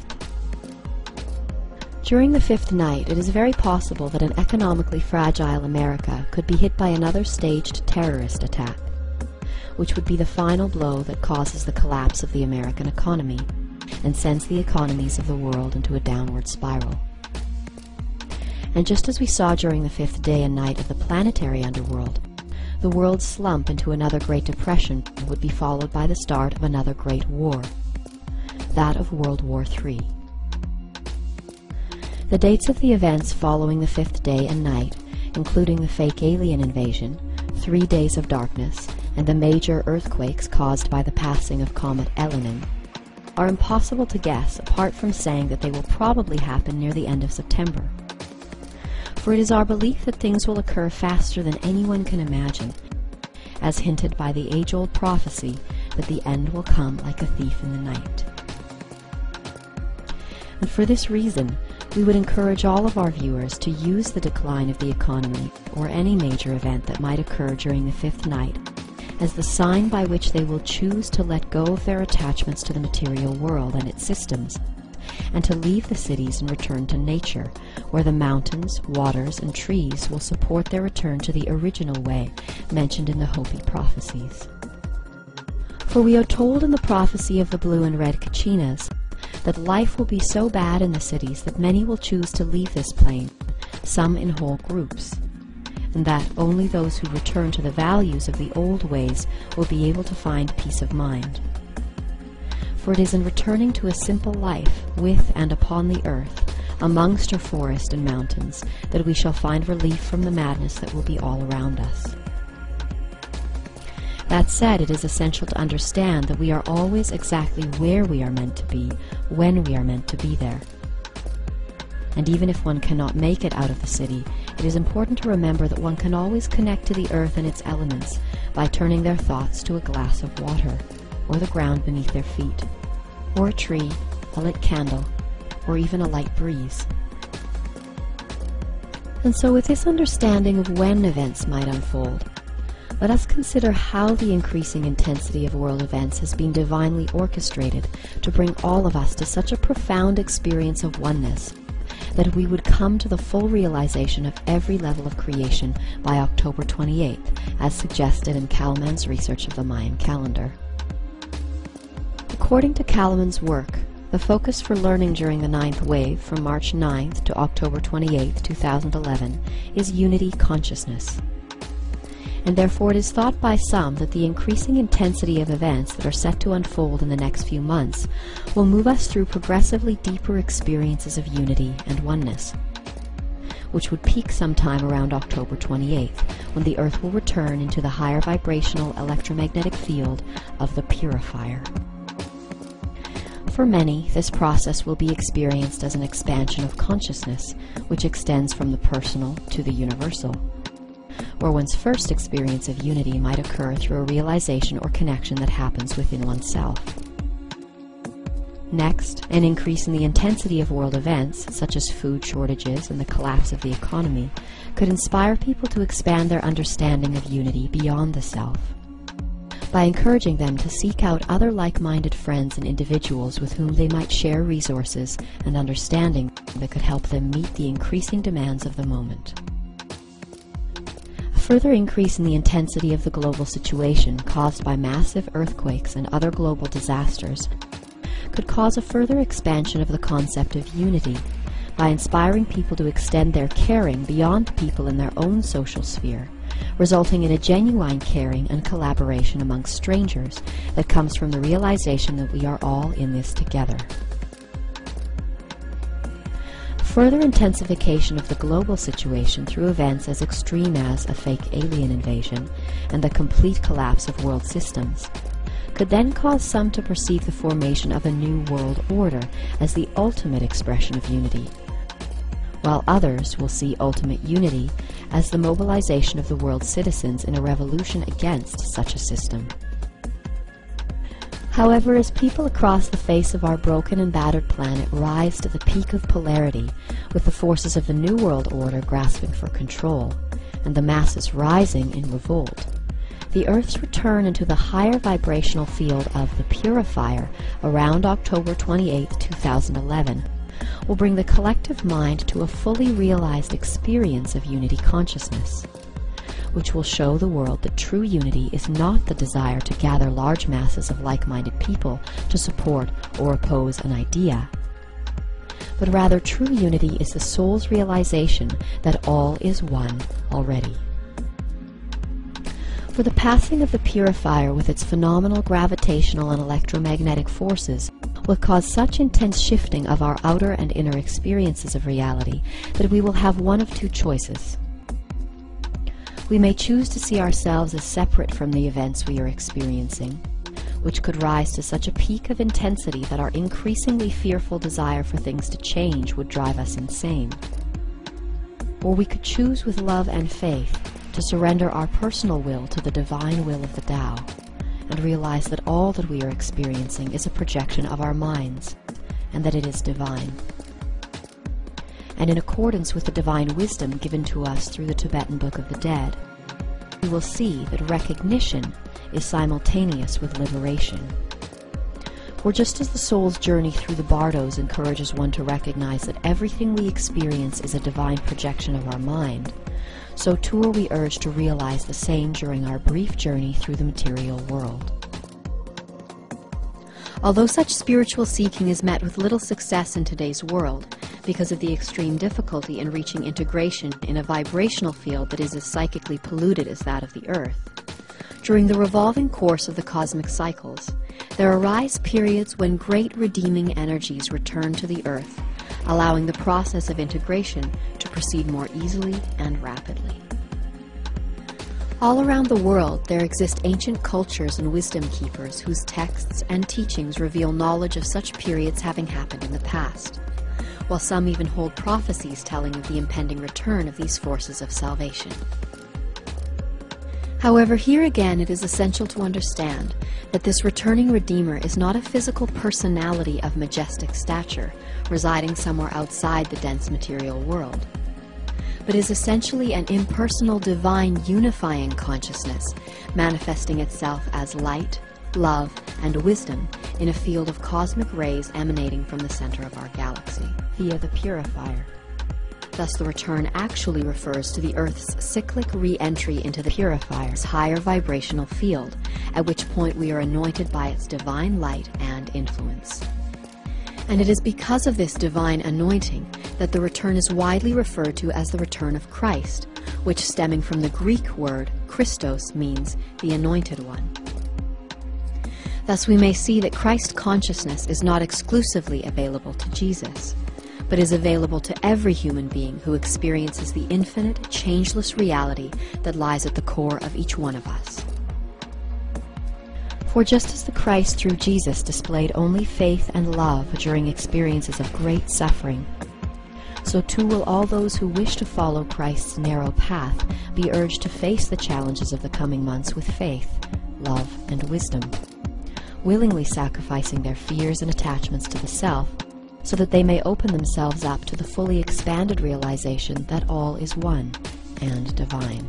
During the fifth night, it is very possible that an economically fragile America could be hit by another staged terrorist attack, which would be the final blow that causes the collapse of the American economy and sends the economies of the world into a downward spiral. And just as we saw during the fifth day and night of the planetary underworld, the world's slump into another Great Depression would be followed by the start of another Great War, that of World War III. The dates of the events following the fifth day and night, including the fake alien invasion, 3 days of darkness, and the major earthquakes caused by the passing of comet ELENIN, are impossible to guess apart from saying that they will probably happen near the end of September. For it is our belief that things will occur faster than anyone can imagine, as hinted by the age-old prophecy that the end will come like a thief in the night. And for this reason, we would encourage all of our viewers to use the decline of the economy or any major event that might occur during the fifth night as the sign by which they will choose to let go of their attachments to the material world and its systems, and to leave the cities and return to nature, where the mountains, waters, and trees will support their return to the original way mentioned in the Hopi prophecies. For we are told in the prophecy of the blue and red Kachinas that life will be so bad in the cities that many will choose to leave this plane, some in whole groups, and that only those who return to the values of the old ways will be able to find peace of mind. For it is in returning to a simple life with and upon the earth, amongst our forest and mountains, that we shall find relief from the madness that will be all around us. That said, it is essential to understand that we are always exactly where we are meant to be, when we are meant to be there. And even if one cannot make it out of the city, it is important to remember that one can always connect to the earth and its elements by turning their thoughts to a glass of water, or the ground beneath their feet, or a tree, a lit candle, or even a light breeze. And so with this understanding of when events might unfold, let us consider how the increasing intensity of world events has been divinely orchestrated to bring all of us to such a profound experience of oneness that we would come to the full realization of every level of creation by October 28th, as suggested in Kalaman's research of the Mayan calendar. According to Kalaman's work, the focus for learning during the 9th wave from March 9th to October 28th, 2011 is unity consciousness. And therefore it is thought by some that the increasing intensity of events that are set to unfold in the next few months will move us through progressively deeper experiences of unity and oneness, which would peak sometime around October 28th, when the Earth will return into the higher vibrational electromagnetic field of the purifier. For many, this process will be experienced as an expansion of consciousness, which extends from the personal to the universal, where one's first experience of unity might occur through a realization or connection that happens within oneself. Next, an increase in the intensity of world events, such as food shortages and the collapse of the economy, could inspire people to expand their understanding of unity beyond the self, by encouraging them to seek out other like-minded friends and individuals with whom they might share resources and understanding that could help them meet the increasing demands of the moment. A further increase in the intensity of the global situation caused by massive earthquakes and other global disasters could cause a further expansion of the concept of unity by inspiring people to extend their caring beyond people in their own social sphere, resulting in a genuine caring and collaboration amongst strangers that comes from the realization that we are all in this together. Further intensification of the global situation through events as extreme as a fake alien invasion and the complete collapse of world systems could then cause some to perceive the formation of a new world order as the ultimate expression of unity, while others will see ultimate unity as the mobilization of the world's citizens in a revolution against such a system. However, as people across the face of our broken and battered planet rise to the peak of polarity, with the forces of the New World Order grasping for control, and the masses rising in revolt, the Earth's return into the higher vibrational field of the purifier around October 28, 2011, will bring the collective mind to a fully realized experience of unity consciousness, which will show the world that true unity is not the desire to gather large masses of like-minded people to support or oppose an idea, but rather true unity is the soul's realization that all is one already. For the passing of the purifier with its phenomenal gravitational and electromagnetic forces will cause such intense shifting of our outer and inner experiences of reality that we will have one of two choices. We may choose to see ourselves as separate from the events we are experiencing, which could rise to such a peak of intensity that our increasingly fearful desire for things to change would drive us insane. Or we could choose with love and faith to surrender our personal will to the divine will of the Tao, and realize that all that we are experiencing is a projection of our minds, and that it is divine. And in accordance with the divine wisdom given to us through the Tibetan Book of the Dead, we will see that recognition is simultaneous with liberation. For just as the soul's journey through the bardos encourages one to recognize that everything we experience is a divine projection of our mind, so too are we urged to realize the same during our brief journey through the material world. Although such spiritual seeking is met with little success in today's world, because of the extreme difficulty in reaching integration in a vibrational field that is as psychically polluted as that of the Earth, during the revolving course of the cosmic cycles, there arise periods when great redeeming energies return to the Earth, allowing the process of integration to proceed more easily and rapidly. All around the world there exist ancient cultures and wisdom keepers whose texts and teachings reveal knowledge of such periods having happened in the past, while some even hold prophecies telling of the impending return of these forces of salvation. However, here again it is essential to understand that this returning Redeemer is not a physical personality of majestic stature, residing somewhere outside the dense material world, but is essentially an impersonal divine unifying consciousness, manifesting itself as light, love, and wisdom in a field of cosmic rays emanating from the center of our galaxy, via the purifier. Thus the return actually refers to the Earth's cyclic re-entry into the purifier's higher vibrational field, at which point we are anointed by its divine light and influence. And it is because of this divine anointing that the return is widely referred to as the return of Christ, which, stemming from the Greek word Christos, means the anointed one. Thus we may see that Christ consciousness is not exclusively available to Jesus, but is available to every human being who experiences the infinite, changeless reality that lies at the core of each one of us. For just as the Christ through Jesus displayed only faith and love during experiences of great suffering, so too will all those who wish to follow Christ's narrow path be urged to face the challenges of the coming months with faith, love, and wisdom, willingly sacrificing their fears and attachments to the self, so that they may open themselves up to the fully expanded realization that all is one and divine.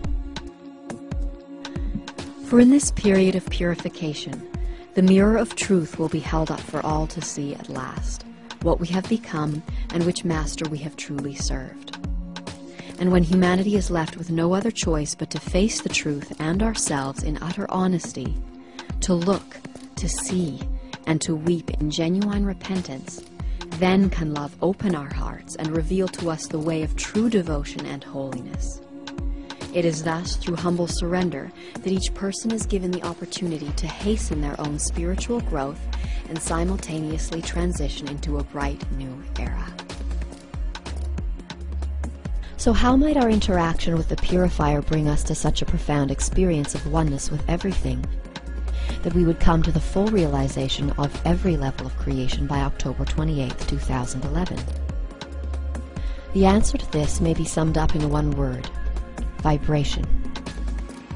For in this period of purification, the mirror of truth will be held up for all to see at last, what we have become and which master we have truly served. And when humanity is left with no other choice but to face the truth and ourselves in utter honesty, to look, to see, and to weep in genuine repentance, then can love open our hearts and reveal to us the way of true devotion and holiness. It is thus through humble surrender that each person is given the opportunity to hasten their own spiritual growth and simultaneously transition into a bright new era. So how might our interaction with the purifier bring us to such a profound experience of oneness with everything, that we would come to the full realization of every level of creation by October 28, 2011? The answer to this may be summed up in one word: vibration.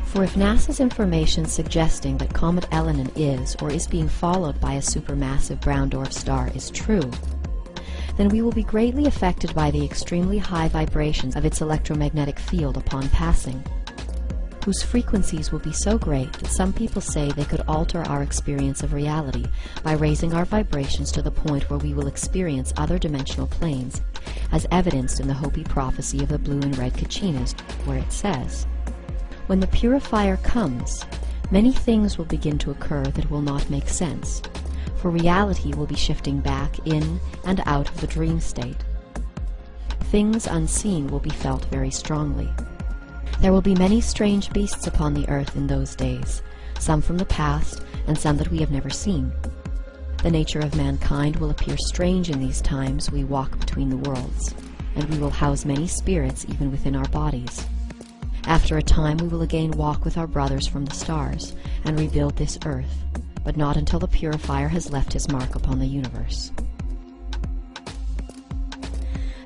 For if NASA's information suggesting that comet ELENIN is or is being followed by a supermassive brown dwarf star is true, then we will be greatly affected by the extremely high vibrations of its electromagnetic field upon passing. whose frequencies will be so great that some people say they could alter our experience of reality by raising our vibrations to the point where we will experience other dimensional planes, as evidenced in the Hopi prophecy of the blue and red Kachinas, where it says, "When the purifier comes, many things will begin to occur that will not make sense, for reality will be shifting back in and out of the dream state. Things unseen will be felt very strongly. There will be many strange beasts upon the earth in those days, some from the past and some that we have never seen. The nature of mankind will appear strange in these times we walk between the worlds, and we will house many spirits even within our bodies. After a time we will again walk with our brothers from the stars and rebuild this earth, but not until the purifier has left his mark upon the universe."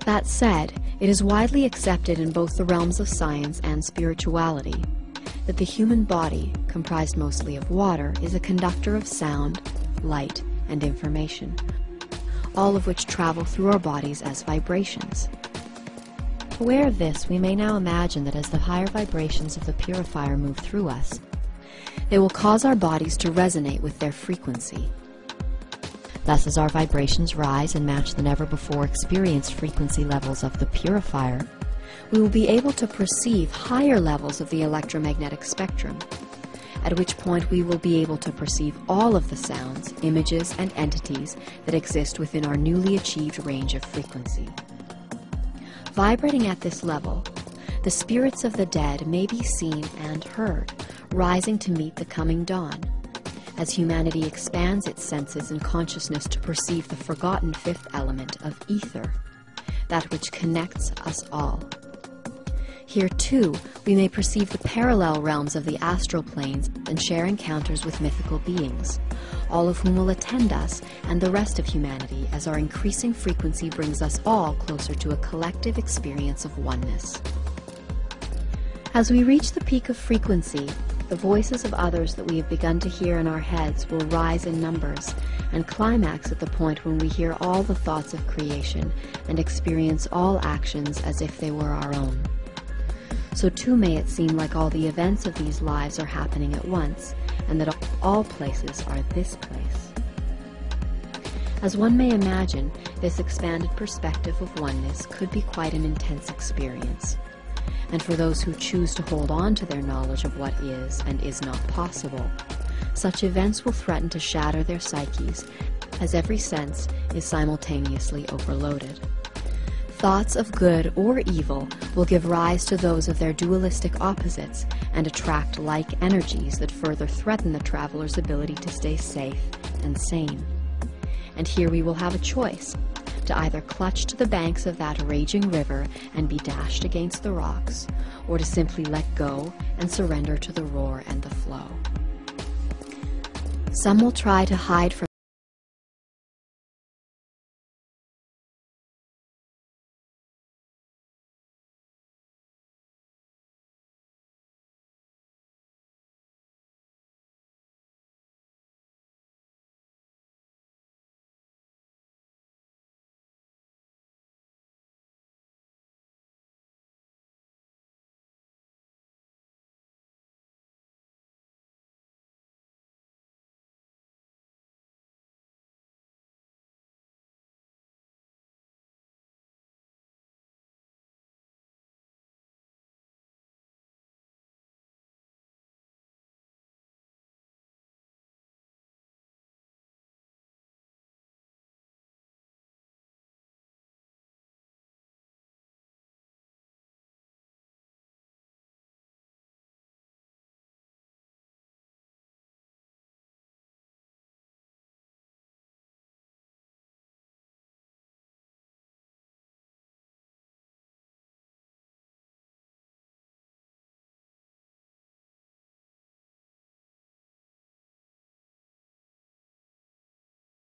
That said, it is widely accepted in both the realms of science and spirituality that the human body, comprised mostly of water, is a conductor of sound, light, and information, all of which travel through our bodies as vibrations. Aware of this, we may now imagine that as the higher vibrations of the purifier move through us, they will cause our bodies to resonate with their frequency. Thus, as our vibrations rise and match the never-before experienced frequency levels of the purifier, we will be able to perceive higher levels of the electromagnetic spectrum, at which point we will be able to perceive all of the sounds, images, and entities that exist within our newly achieved range of frequency. Vibrating at this level, the spirits of the dead may be seen and heard, rising to meet the coming dawn, as humanity expands its senses and consciousness to perceive the forgotten fifth element of ether, that which connects us all. Here, too, we may perceive the parallel realms of the astral planes and share encounters with mythical beings, all of whom will attend us and the rest of humanity as our increasing frequency brings us all closer to a collective experience of oneness. As we reach the peak of frequency, the voices of others that we have begun to hear in our heads will rise in numbers and climax at the point when we hear all the thoughts of creation and experience all actions as if they were our own. So too may it seem like all the events of these lives are happening at once, and that all places are this place. As one may imagine, this expanded perspective of oneness could be quite an intense experience. And for those who choose to hold on to their knowledge of what is and is not possible, such events will threaten to shatter their psyches, as every sense is simultaneously overloaded. Thoughts of good or evil will give rise to those of their dualistic opposites and attract like energies that further threaten the traveler's ability to stay safe and sane. And here we will have a choice, to either clutch to the banks of that raging river and be dashed against the rocks, or to simply let go and surrender to the roar and the flow. Some will try to hide from